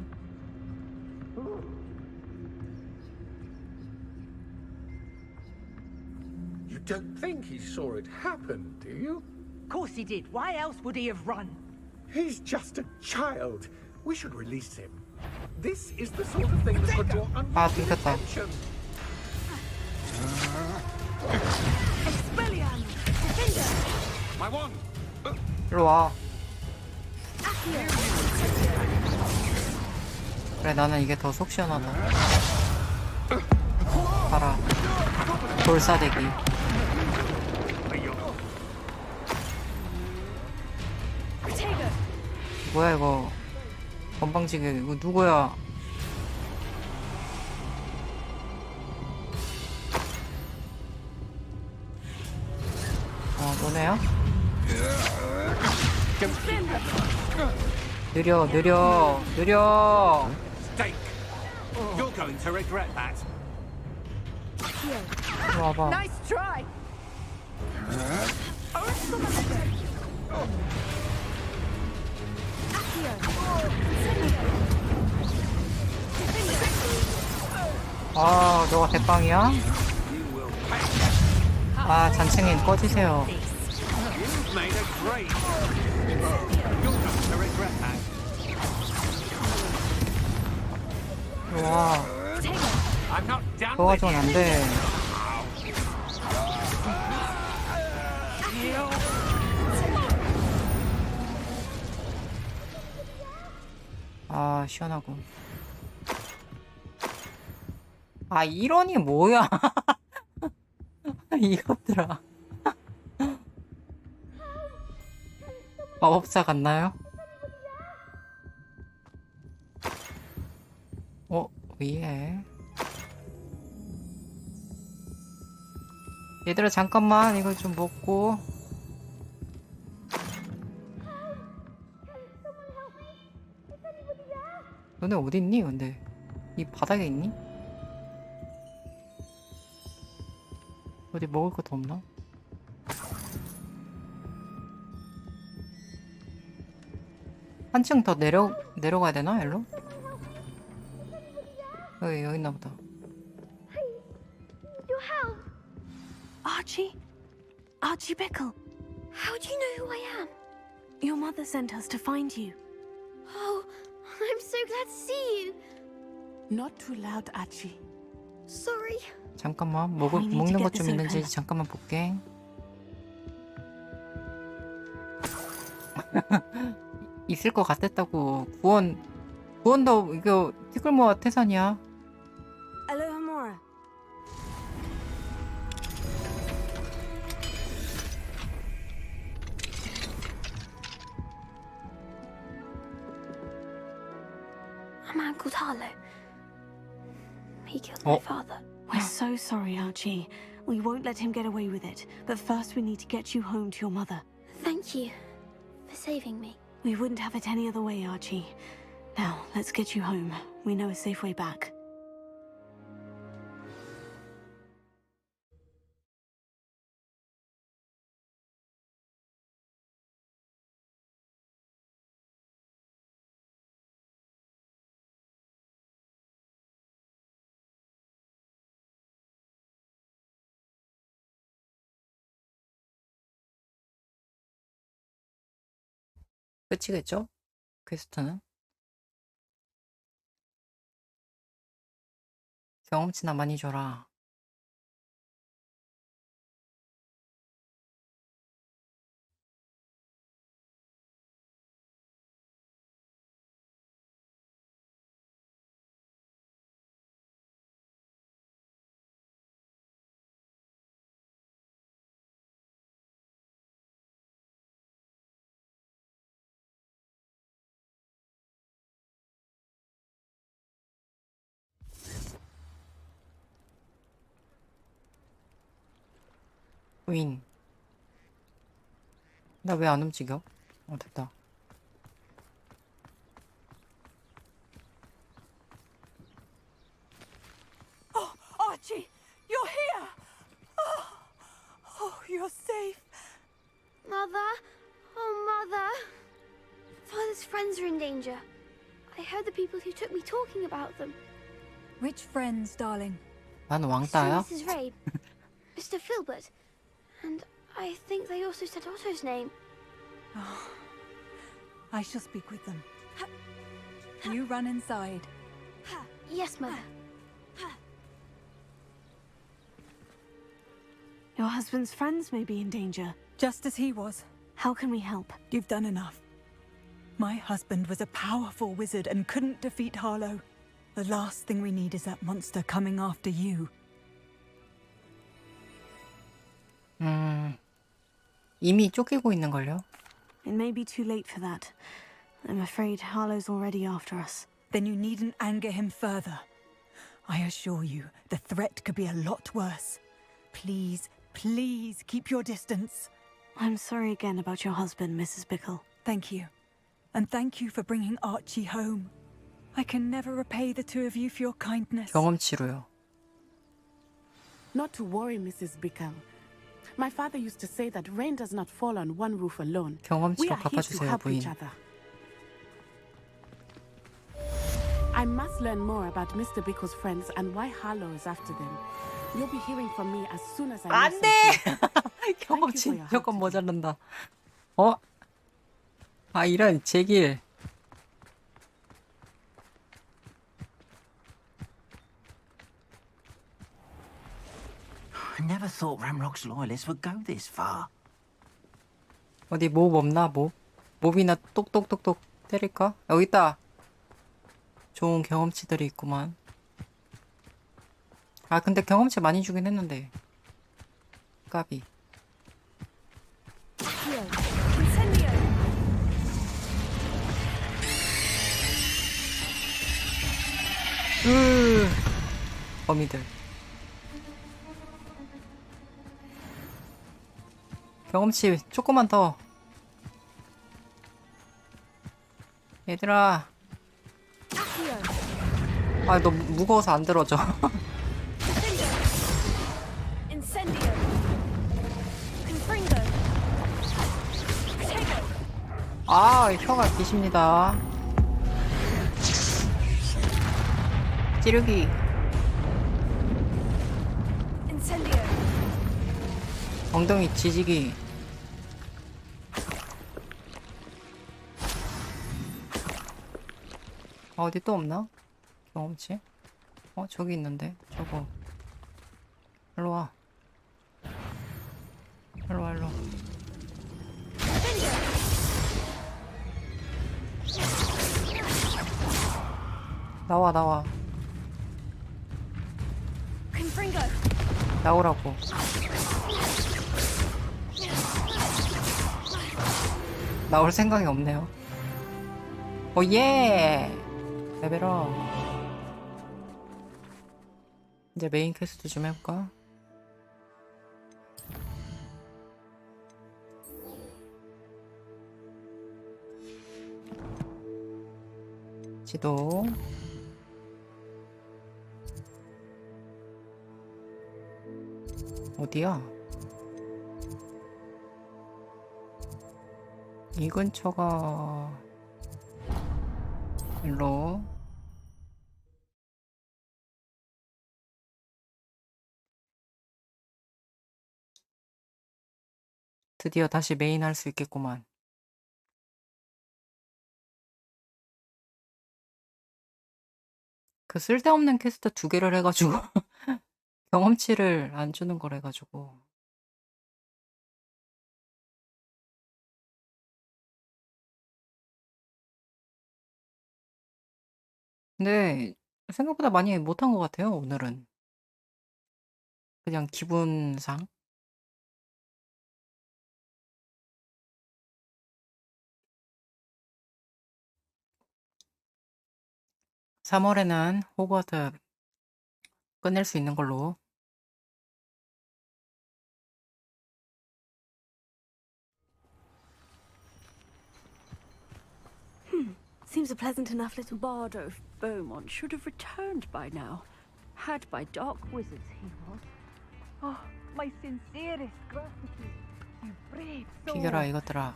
Speaker 14: You don't think he saw it happen, do you?
Speaker 6: Of course he did. Why else would he have run?
Speaker 14: He's just a child. We should release him. This is the sort of thing that could draw unwanted
Speaker 1: 들켰다.
Speaker 14: attention.
Speaker 3: Expelliarmus! Defender!
Speaker 14: My one!
Speaker 1: 일로 와. 그래, 나는 이게 더 속 시원하다. 봐라. 돌사대기. 뭐야 이거. 건방지게. 이거 누구야? 너네야? 느려.
Speaker 14: Stake! You're going to regret that.
Speaker 1: 이리 와봐.
Speaker 6: Nice try.
Speaker 1: 아, 너가 대빵이야? 아, 잔챙이 꺼지세요.
Speaker 14: You've made a great. You're going to regret that.
Speaker 1: 이리 와.
Speaker 14: I'm not done
Speaker 1: 그거
Speaker 14: with
Speaker 1: 가지고는 안 돼. 아, 시원하고. 아, 이런이 뭐야? 이것들아. 마법사 같나요? 위에. 얘들아, 잠깐만. 이거 좀 먹고. 너네 어디 있니? 근데 이 바닥에 있니? 어디 먹을 것도 없나? 한층 더 내려가야 되나? 일로? 여기 있나 보다.
Speaker 9: Your help.
Speaker 3: Archie Bickle.
Speaker 9: How do you know who I am?
Speaker 3: Your mother sent us to find you.
Speaker 9: Oh, I'm so glad to see you.
Speaker 12: Not too loud, Archie.
Speaker 9: Sorry.
Speaker 1: 잠깐만
Speaker 3: We need to
Speaker 1: 먹는
Speaker 3: get
Speaker 1: 것 좀
Speaker 3: this
Speaker 1: 있는지
Speaker 3: open.
Speaker 1: 잠깐만 볼게. 있을 것 같았다고. 구원도 이거 티끌모아 태산이야.
Speaker 3: Alohomora.
Speaker 9: A man called Harlow. He killed my father.
Speaker 3: We're so sorry, Archie. We won't let him get away with it. But first we need to get you home to your mother.
Speaker 9: Thank you for saving me.
Speaker 3: We wouldn't have it any other way, Archie. Now, let's get you home. We know a safe way back.
Speaker 1: 끝이겠죠? 퀘스트는? 경험치나 많이 줘라. 부인. 나 왜 안 움직여? 됐다.
Speaker 11: Oh, Archie, you're here! Oh, you're safe.
Speaker 9: Mother? Oh, Mother. Father's friends are in danger. I heard the people who took me talking about them.
Speaker 11: Which friends, darling?
Speaker 1: 난
Speaker 9: Sir
Speaker 1: 왕따야?
Speaker 9: Mrs. Rabe, Mr. Filbert, and I think they also said Otto's name.
Speaker 11: Oh, I shall speak with them. You run inside.
Speaker 9: Yes, Mother.
Speaker 3: Your husband's friends may be in danger.
Speaker 11: Just as he was.
Speaker 3: How can we help?
Speaker 11: You've done enough. My husband was a powerful wizard and couldn't defeat Harlow. The last thing we need is that monster coming after you.
Speaker 1: 이미 쫓기고 있는걸요?
Speaker 3: It may be too late for that. I'm afraid Harlow's already after us.
Speaker 11: Then you needn't anger him further. I assure you, the threat could be a lot worse. Please, please keep your distance.
Speaker 3: I'm sorry again about your husband, Mrs. Bickle.
Speaker 11: Thank you. And thank you for bringing Archie home. I can never repay the two of you for your kindness.
Speaker 1: 경험치로요.
Speaker 12: Not to worry, Mrs. Bickle. My father used to say that rain does not fall on one roof alone. We
Speaker 1: 경험치로
Speaker 12: are here to
Speaker 1: 갚아주세요,
Speaker 12: help
Speaker 1: 부인.
Speaker 12: each other. I must learn more about Mr. Bickle's friends and why Harlow is after them. You'll be hearing from me as soon as I know
Speaker 1: 안 돼!
Speaker 12: something.
Speaker 1: 경험치
Speaker 12: your
Speaker 1: 무조건 모자란다. 이런 제길.
Speaker 13: I never thought Ramrock's loyalists would go this far.
Speaker 1: 어디 몹 없나? 몹이나 똑똑똑똑 때릴까? 여기 있다. 좋은 경험치들이 있구만. 근데 경험치 많이 주긴 했는데. 까비. 거미들. 경험치 조금만 더. 얘들아. 너 무거워서 안 들어져. 혀가 기십니다. 찌르기. 엉덩이 지지기. 어디 또 없나? 경험치? 저기 있는데. 저거. 일로와. 일로와. 나와. 나오라고. 나올 생각이 없네요. 예! 레벨업. 이제 메인 퀘스트 좀 해볼까? 지도. 어디야? 이 근처가 일로. 드디어 다시 메인 할 수 있겠구만. 그 쓸데없는 퀘스트 2개를 해가지고 경험치를 안 주는 걸 해가지고. 근데 생각보다 많이 못한 것 같아요, 오늘은. 그냥 기분상. (3월에는) 호그와트 끝낼 수 있는 걸로.
Speaker 3: Seems a pleasant enough little
Speaker 15: Bardo of Beaumont should have returned by now. Had by dark wizards he was.
Speaker 11: Oh, my sincerest gratitude, you brave soul.
Speaker 1: 비켜라 이것들아.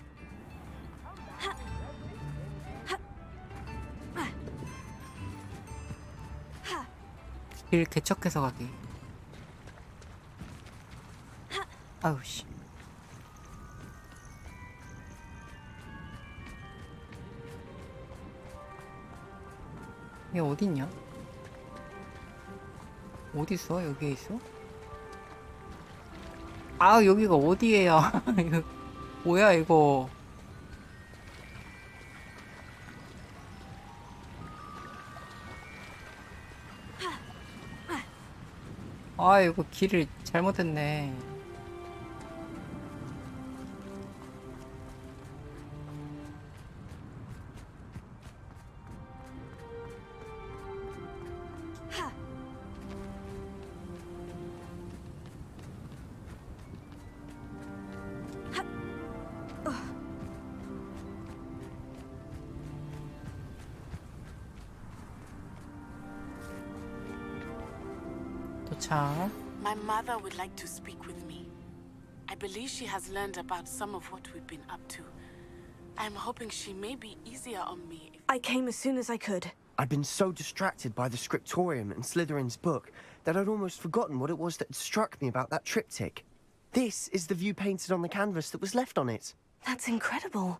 Speaker 1: 길 개척해서 가기. 아우 씨. 얘 어딨냐? 어디 있어? 여기에 있어? 아 여기가 어디예요? 이거 뭐야 이거? 아 이거 길을 잘못했네. 도착.
Speaker 12: My mother would like to speak with me. I believe she has learned about some of what we've been up to. I'm hoping she may be easier on me.
Speaker 3: I came as soon as I could.
Speaker 4: I'd been so distracted by the scriptorium and Slytherin's book that I'd almost forgotten what it was that had struck me about that triptych. This is the view painted on the canvas that was left on it.
Speaker 3: That's incredible.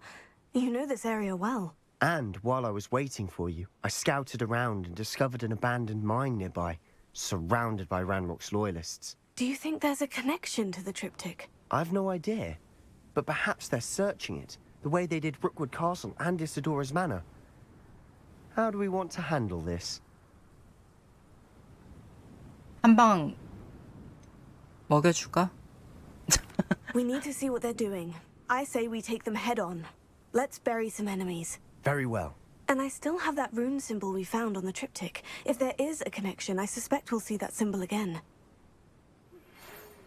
Speaker 3: You know this area well.
Speaker 4: And while I was waiting for you, I scouted around and discovered an abandoned mine nearby, surrounded by Ranrock's loyalists.
Speaker 3: Do you think there's a connection to the triptych?
Speaker 4: I've no idea, but perhaps they're searching it, the way they did Rookwood Castle and Isidora's Manor. How do we want to handle this?
Speaker 1: 한 방 먹여줄까?
Speaker 3: We need to see what they're doing. I say we take them head on. Let's bury some enemies.
Speaker 4: Very well.
Speaker 3: And I still have that rune symbol we found on the triptych. If there is a connection, I suspect we'll see that symbol again.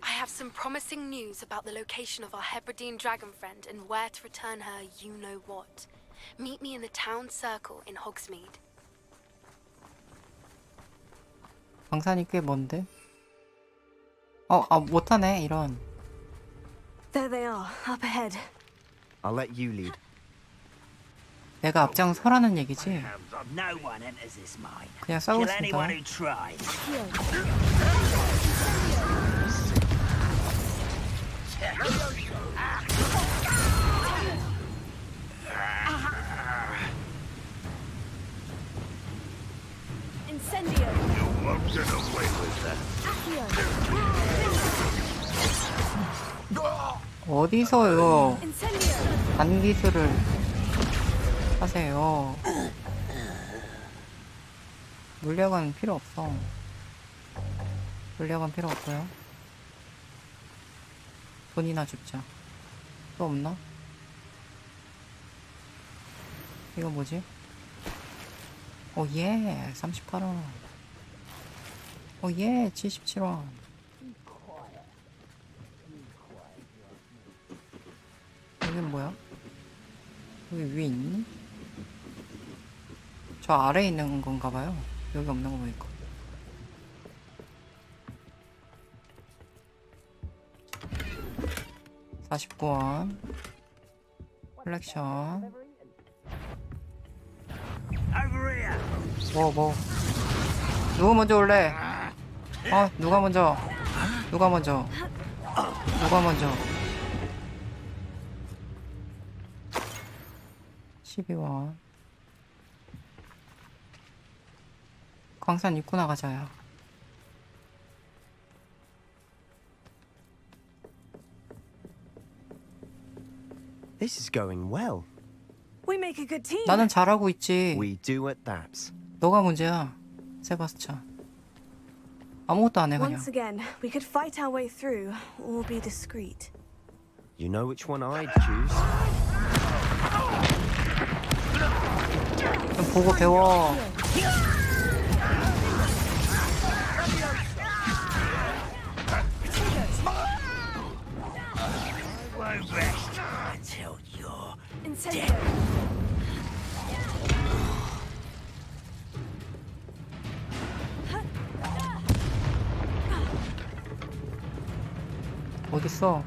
Speaker 16: I have some promising news about the location of our Hebridean dragon friend and where to return her you-know-what. Meet me in the town circle in Hogsmeade.
Speaker 1: 광산이 꽤 먼데? 못하네 이런.
Speaker 3: There they are, up ahead.
Speaker 4: I'll let you lead.
Speaker 1: 내가 앞장서라는 얘기지.
Speaker 13: No one enters this mine.
Speaker 1: 그냥 싸우고
Speaker 13: Kill anyone who
Speaker 1: 있습니다.
Speaker 13: tries.
Speaker 9: Incendio.
Speaker 8: You won't get away with that.
Speaker 1: 어디서 이거 단기술을 하세요. 물약은 필요 없어. 물약은 필요 없고요. 돈이나 줍자. 또 없나? 이거 뭐지? 오예 38원. 오예 77원. 여긴 뭐야? 여기 위에 있니? 저 아래에 있는 건가 봐요. 여기 없는 거 보니까. $49. 컬렉션. 뭐. 누구 먼저 올래? 누가 먼저? 12원. 광산 입고 나가자요.
Speaker 4: This is going well.
Speaker 3: We make a good team.
Speaker 1: 나는 잘하고 있지.
Speaker 4: We do at that.
Speaker 1: 너가 문제야, 세바스찬. 아무것도 안 해 그냥.
Speaker 3: Once again, we could fight our way through or be discreet.
Speaker 4: You know which one I'd choose.
Speaker 1: 좀 보고 배워.
Speaker 13: Won't rest until you're
Speaker 9: Incendio.
Speaker 1: 어딨어?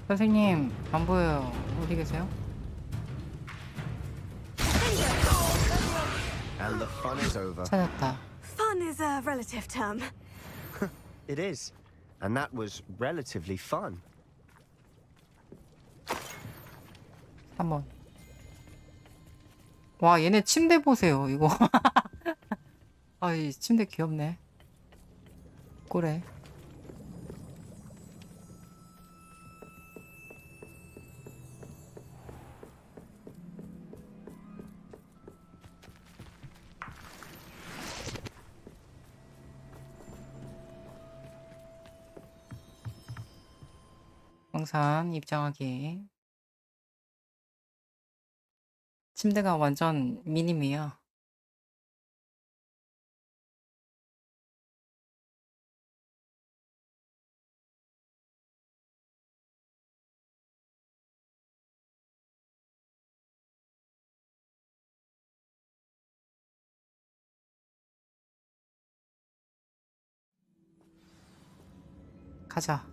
Speaker 1: 선생님 안 보여요. 어디 계세요?
Speaker 4: And the fun is over.
Speaker 1: 찾았다.
Speaker 11: Fun is a relative term.
Speaker 4: It is. And that was relatively fun.
Speaker 1: 3번. 와, 얘네 침대 보세요. 이거. 아, 이 침대 귀엽네. 꼬래. 광산 입장하기. 침대가 완전 미니미야. 가자.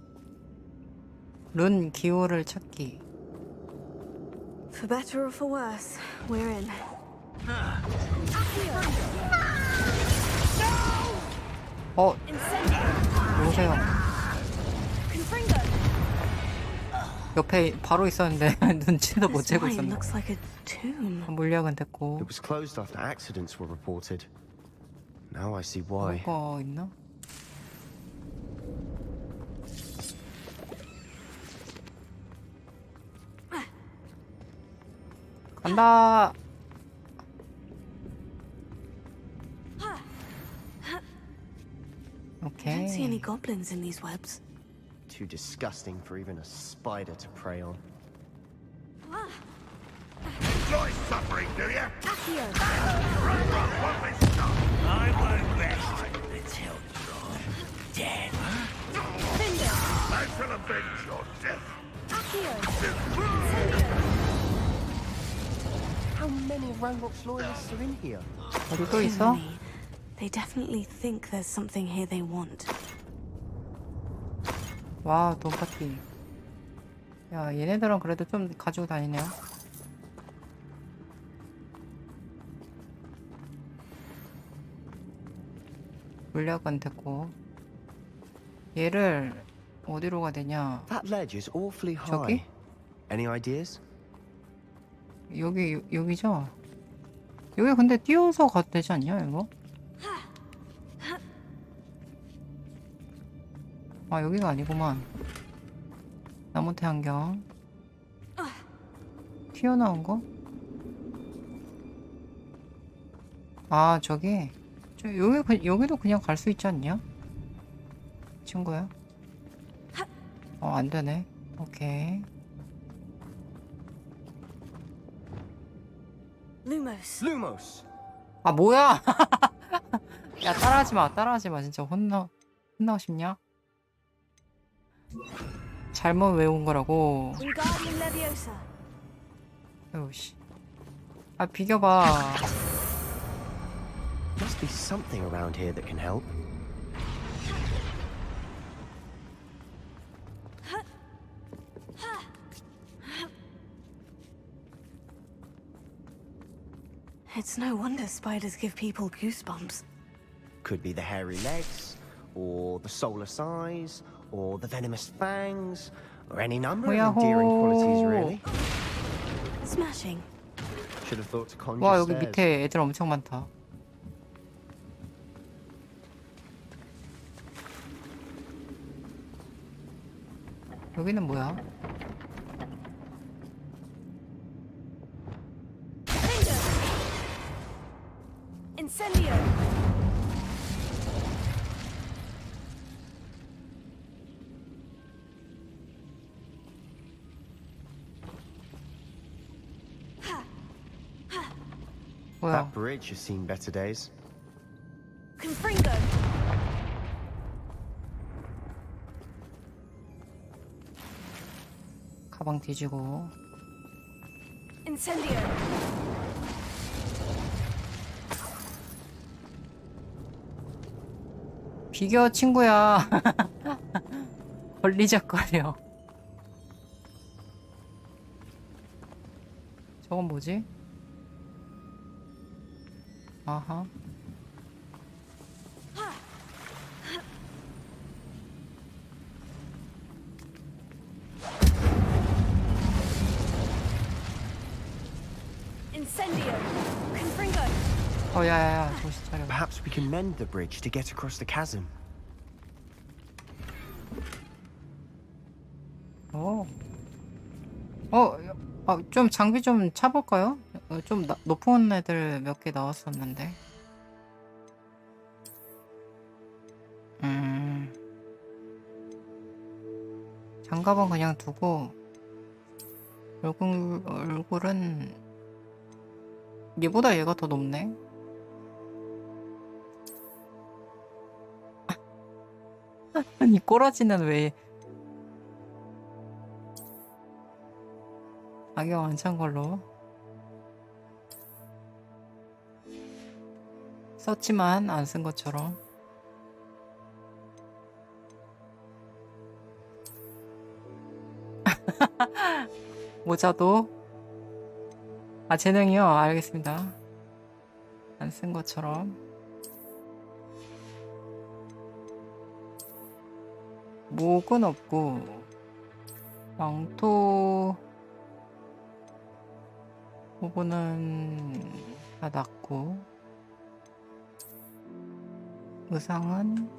Speaker 1: 룬 기호를 찾기.
Speaker 11: For better or for worse, we're in.
Speaker 1: 오세요. 옆에 바로 있었는데 눈치도 못 채고 있었네. 물약은 됐고.
Speaker 4: It was closed after accidents were reported. Now I see why.
Speaker 1: 뭐가 있나? 간다.
Speaker 11: I don't see any goblins in these webs.
Speaker 4: Too disgusting for even a spider to prey on.
Speaker 8: Enjoy suffering, do you?
Speaker 13: I won't rest until you're dead.
Speaker 8: I shall avenge your death.
Speaker 4: How many Ranrock's loyalists are in here?
Speaker 1: 어디 또 있어?
Speaker 11: They definitely think there's something here they want.
Speaker 1: 와, 돈파티. 야, 얘네들은 그래도 좀 가지고 다니네요. 물약은 됐고. 얘를 어디로 가야 되냐?
Speaker 4: That ledge is awfully high.
Speaker 1: 저기?
Speaker 4: Any ideas?
Speaker 1: 여기죠? 여기 근데 뛰어서 가도 되지 않냐, 이거? 아, 여기가 아니구만. 나무 태양경. 튀어나온 거? 아, 저기. 여기도 그냥 갈 수 있지 않냐? 친구야? 안 되네. 오케이.
Speaker 4: Lumos.
Speaker 1: 아, 뭐야? 야, 따라하지 마. 진짜 혼나고 싶냐? 잘못 외운 거라고. 어우씨. 아, 비교봐.
Speaker 4: Must be something around here that can help.
Speaker 11: It's no wonder spiders give people goosebumps.
Speaker 4: Could be the hairy legs, or the soulless eyes, or the venomous fangs, or any number of endearing qualities, really.
Speaker 11: Smashing.
Speaker 4: Should have thought to conjure
Speaker 1: 와, 여기
Speaker 4: stairs.
Speaker 1: 밑에 애들 엄청 많다. 여기는 뭐야?
Speaker 11: Incendio.
Speaker 1: 뭐야?
Speaker 4: That bridge has seen better days.
Speaker 11: Confringo.
Speaker 1: 가방 뒤지고.
Speaker 11: Incendio.
Speaker 1: 비교 친구야. 걸리적거려. 저건 뭐지? 아하. 야야야, 정신 차려.
Speaker 4: Perhaps we can mend the bridge to get across the chasm.
Speaker 1: 좀 장비 좀 차볼까요? 좀 높은 애들 몇 개 나왔었는데. 장갑은 그냥 두고 얼굴은 얘보다 얘가 더 높네. 아니 꼬라지는 왜 악영 안 찬 걸로 썼지만 안 쓴 것처럼. 모자도 재능이요? 알겠습니다. 안 쓴 것처럼. 목은 없고 망토 부분은 다 났고 의상은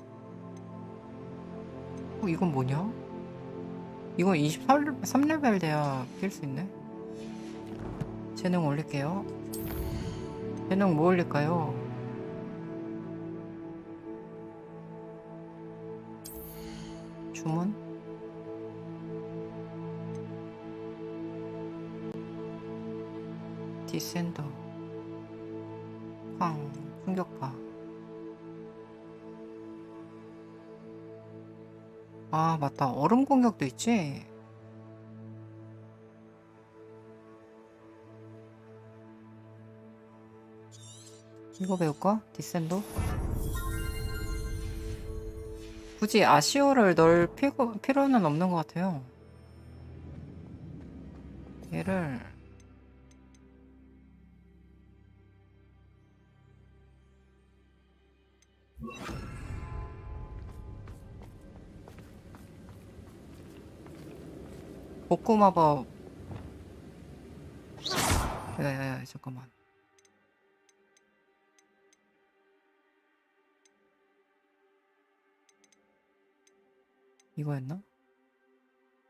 Speaker 1: 이건 뭐냐? 이건 23레벨 돼야 낄 수 있네. 재능 올릴게요. 재능 뭐 올릴까요? 주문? 디센더 황 충격파. 아 맞다, 얼음 공격도 있지. 이거 배울까? 디센더? 굳이 아시오를 넣을 필요는 없는 것 같아요. 얘를 복구 마법. 야야야 잠깐만. 이거였나?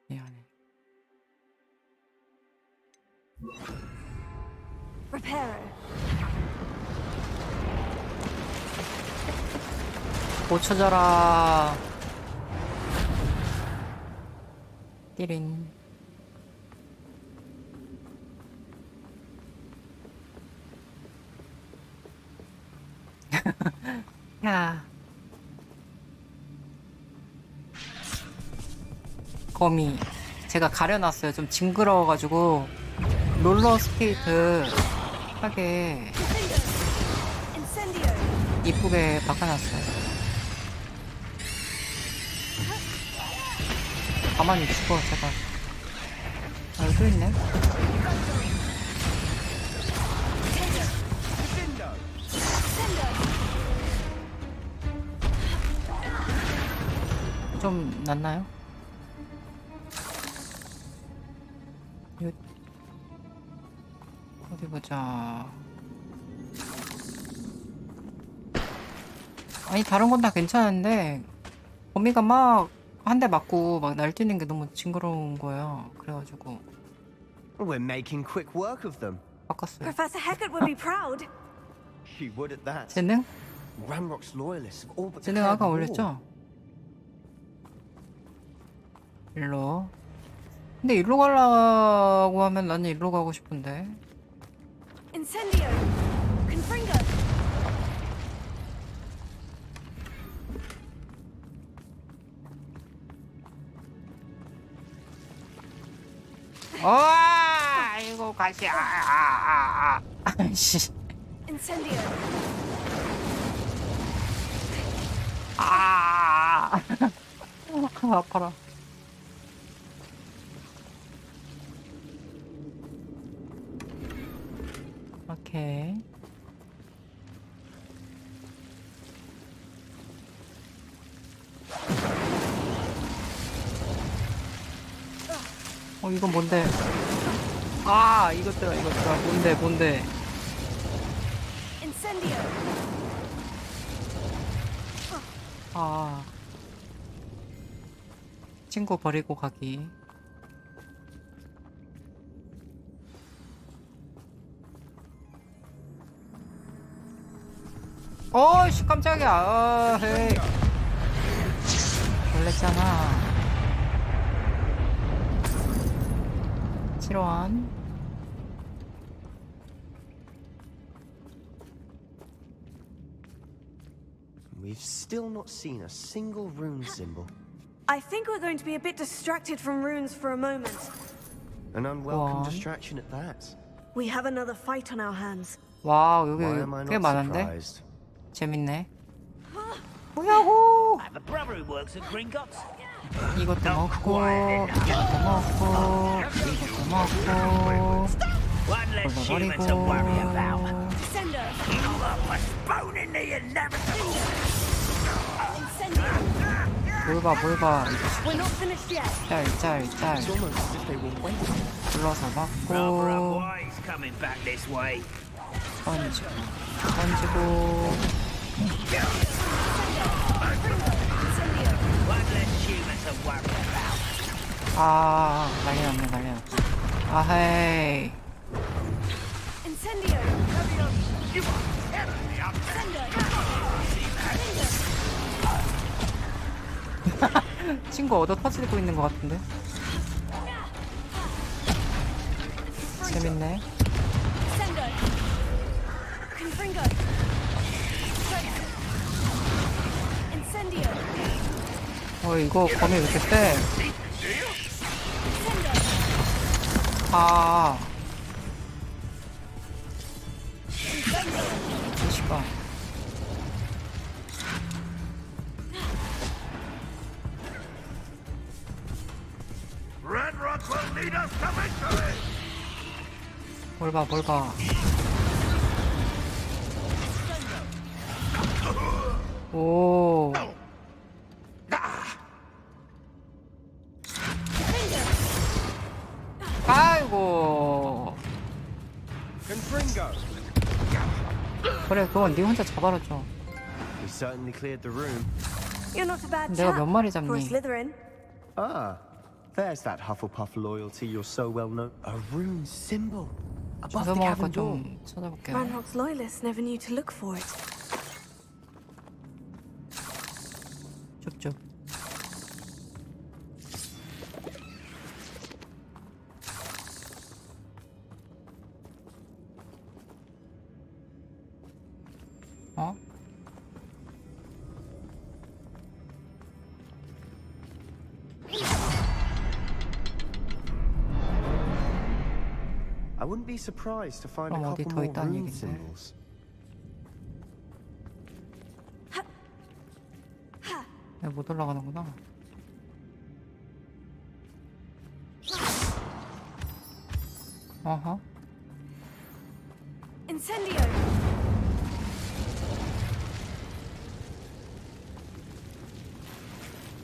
Speaker 1: 미안해. 고쳐져라. 띠린. 야. 거미. 제가 가려놨어요. 좀 징그러워가지고 롤러 스케이트 하게 이쁘게 바꿔놨어요. 가만히 죽어 제발. 여기 또 있네. 좀 낫나요? 어디 보자. 아니 다른 건 다 괜찮은데 거미가 막 한 대 맞고 막 날뛰는 게 너무 징그러운 거예요. 그래가지고
Speaker 4: We're making quick work of them.
Speaker 1: 바꿨어요.
Speaker 6: Professor Hecat would be proud.
Speaker 4: She would at that.
Speaker 1: 재능?
Speaker 4: Ramrock's loyalists have all but
Speaker 1: 재능
Speaker 4: declared
Speaker 1: 아까
Speaker 4: war.
Speaker 1: 올렸죠? 일로. 근데 일로 가려고 하면 나는 일로 가고 싶은데.
Speaker 6: Incendio. Confringo.
Speaker 1: 이거 가시. 아이씨.
Speaker 6: Incendio.
Speaker 1: 아파라. 오케이. 이건 뭔데? 아, 이것들아. 뭔데? 아, 친구 버리고 가기. 어이씨, 깜짝이야. 헤이. 놀랬잖아. 7원.
Speaker 4: We've still not seen a single rune symbol.
Speaker 17: I think we're going to be a bit distracted from runes for a moment.
Speaker 4: An unwelcome distraction at that.
Speaker 17: We have another fight on our hands.
Speaker 1: 와우, 여기 꽤 많은데? 재밌네. 뭐냐고! 이것도 먹고, 버리고. 뭘 봐. 짤. 불러서 맞고. 던지고. 아, 난리 났네. 아헤이. 친구 얻어 터지고 있는 것 같은데? 재밌네. 이거 범위 왜 이렇게 세? 아. 잠시만. 뭘 봐. 오. 아이고. 그래, 그건 네 혼자 잡아라줘. 내가 몇 마리 잡니?
Speaker 4: Ah, there's that Hufflepuff loyalty you're so well known. A rune symbol above the cavern door.
Speaker 1: 좀 찾아볼게요.
Speaker 17: Ranrock's loyalists never knew to look for it.
Speaker 1: 줍줍.
Speaker 4: I wouldn't be surprised to find a couple more rune symbols.
Speaker 1: 내가 못 올라가는구나. 어허.
Speaker 17: Incendio.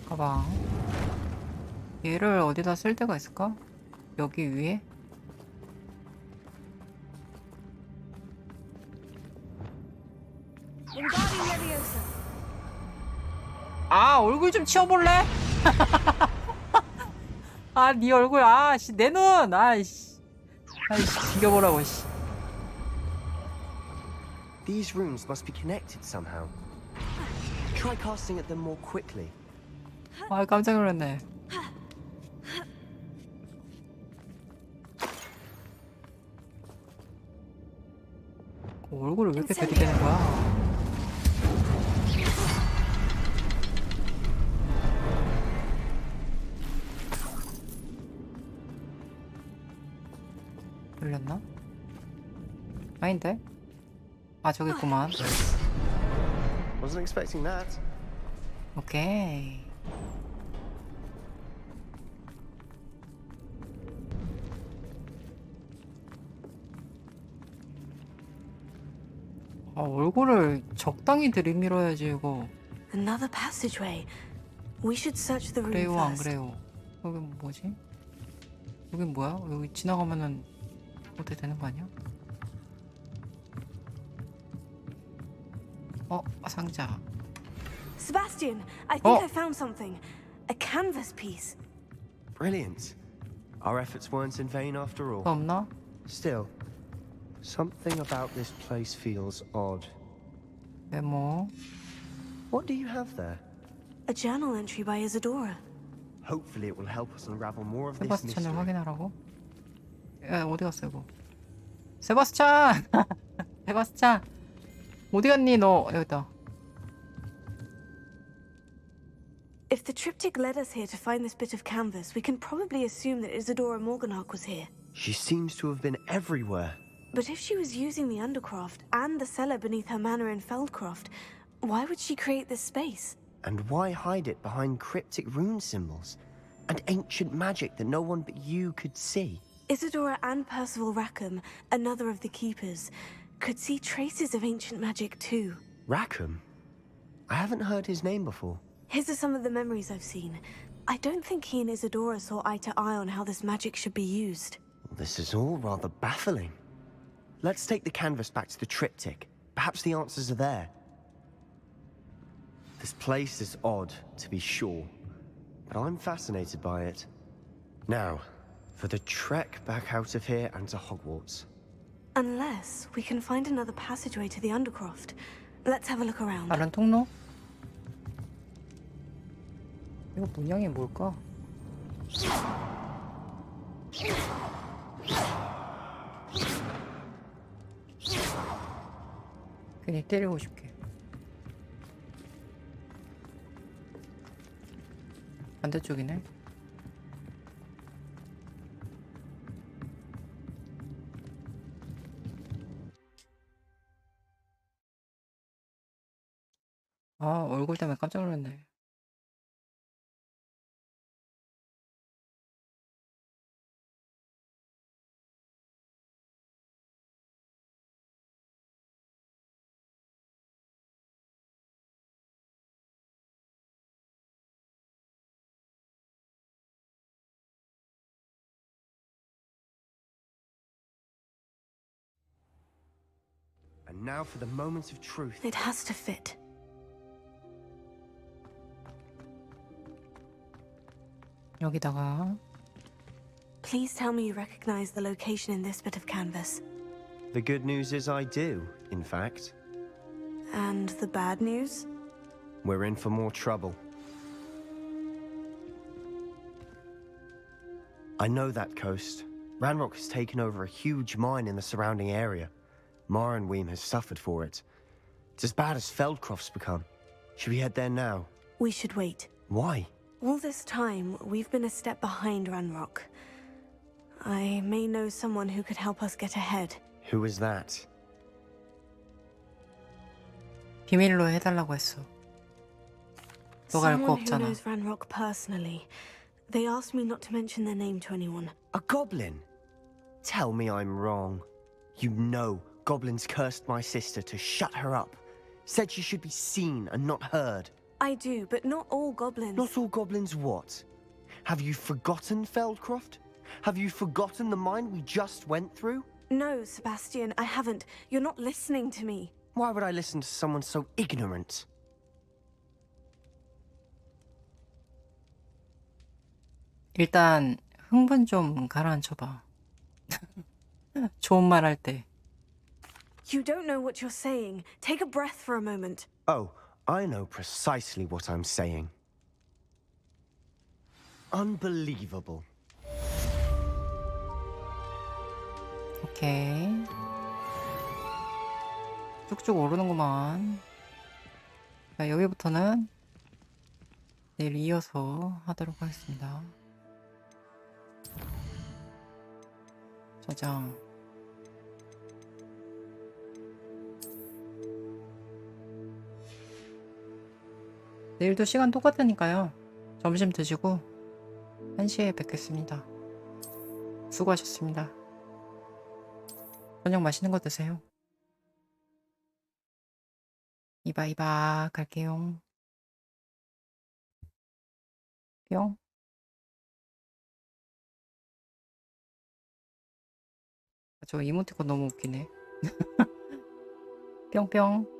Speaker 1: 가방. 얘를 어디다 쓸 데가 있을까? 여기 위에? 아, 얼굴 좀 치워볼래? 아, 네 얼굴, 아씨, 내 눈! 아이씨, 죽여보라고, 씨.
Speaker 4: These runes must be connected somehow. Try casting at them more quickly.
Speaker 1: 아, 깜짝 놀랐네. 얼굴을 왜 이렇게 들이대는 거야? 열렸나? 아닌데? 아, 저기 있구만.
Speaker 4: Wasn't expecting that.
Speaker 1: 오케이. 얼굴을 적당히 들이밀어야지 이거.
Speaker 17: Another passageway. We should search the room
Speaker 1: 그래요 안
Speaker 17: first.
Speaker 1: 그래요? 여긴 뭐지? 여긴 뭐야? 여기 지나가면은 어떻게 되는 거 아니야? 상자.
Speaker 17: Sebastian, I think I found something. A canvas piece.
Speaker 4: Brilliant. Our efforts weren't in vain after all.
Speaker 1: 또 없나?
Speaker 4: Still, something about this place feels odd.
Speaker 1: 메모.
Speaker 4: What do you have there?
Speaker 17: A journal entry by Isadora.
Speaker 4: Hopefully it will help us unravel more of this
Speaker 1: 세바스찬을
Speaker 4: mystery.
Speaker 1: 확인하라고? 야, 어디 갔어 이거? 세바스찬! 세바스찬! 어디 갔니 너? 여기 있다.
Speaker 17: If the triptych led us here to find this bit of canvas, we can probably assume that Isadora Morganach was here.
Speaker 4: She seems to have been everywhere.
Speaker 17: But if she was using the Undercroft and the cellar beneath her manor in Feldcroft, why would she create this space?
Speaker 4: And why hide it behind cryptic rune symbols and ancient magic that no one but you could see?
Speaker 17: Isadora and Percival Rackham, another of the keepers, could see traces of ancient magic too.
Speaker 4: Rackham? I haven't heard his name before.
Speaker 17: His are some of the memories I've seen. I don't think he and Isadora saw eye to eye on how this magic should be used.
Speaker 4: This is all rather baffling. Let's take the canvas back to the triptych. Perhaps the answers are there. This place is odd, to be sure, but I'm fascinated by it. Now, for the trek back out of here and to Hogwarts.
Speaker 17: Unless we can find another passageway to the Undercroft. Let's have a look around.
Speaker 1: 다른 통로? 이거 문양이 뭘까? 괜히 때리고 싶게. 반대쪽이네. 얼굴 때문에 깜짝 놀랐네.
Speaker 4: And now for the moment of truth.
Speaker 17: It has to fit.
Speaker 1: 여기다가.
Speaker 17: Please tell me you recognize the location in this bit of canvas.
Speaker 4: The good news is I do, in fact.
Speaker 17: And the bad news?
Speaker 4: We're in for more trouble. I know that coast. Ranrock has taken over a huge mine in the surrounding area. Marrenweem has suffered for it. It's as bad as Feldcroft's become. Should we head there now?
Speaker 17: We should wait.
Speaker 4: Why?
Speaker 17: All this time, we've been a step behind Ranrock. I may know someone who could help us get ahead.
Speaker 4: Who is that?
Speaker 1: 비밀로 해달라고 했어. 너가 알 거
Speaker 17: Someone who
Speaker 1: 없잖아.
Speaker 17: knows Ranrock personally. They asked me not to mention their name to anyone.
Speaker 4: A goblin? Tell me I'm wrong. You know goblins cursed my sister to shut her up. Said she should be seen and not heard.
Speaker 17: I do, but not all goblins.
Speaker 4: Not all goblins what? Have you forgotten Feldcroft? Have you forgotten the mine we just went through?
Speaker 17: No, Sebastian, I haven't. You're not listening to me.
Speaker 4: Why would I listen to someone so ignorant?
Speaker 1: 일단 흥분 좀 가라앉혀봐. 좋은 말 할 때.
Speaker 17: You don't know what you're saying. Take a breath for a moment.
Speaker 4: Oh, I know precisely what I'm saying. Unbelievable.
Speaker 1: 오케이. 쭉쭉 오르는구만. 자, 여기부터는 내일 이어서 하도록 하겠습니다. 저장. 내일도 시간 똑같으니까요. 점심 드시고 1시에 뵙겠습니다. 수고하셨습니다. 저녁 맛있는 거 드세요. 이봐 갈게요. 뿅. 저 이모티콘 너무 웃기네. 뿅뿅.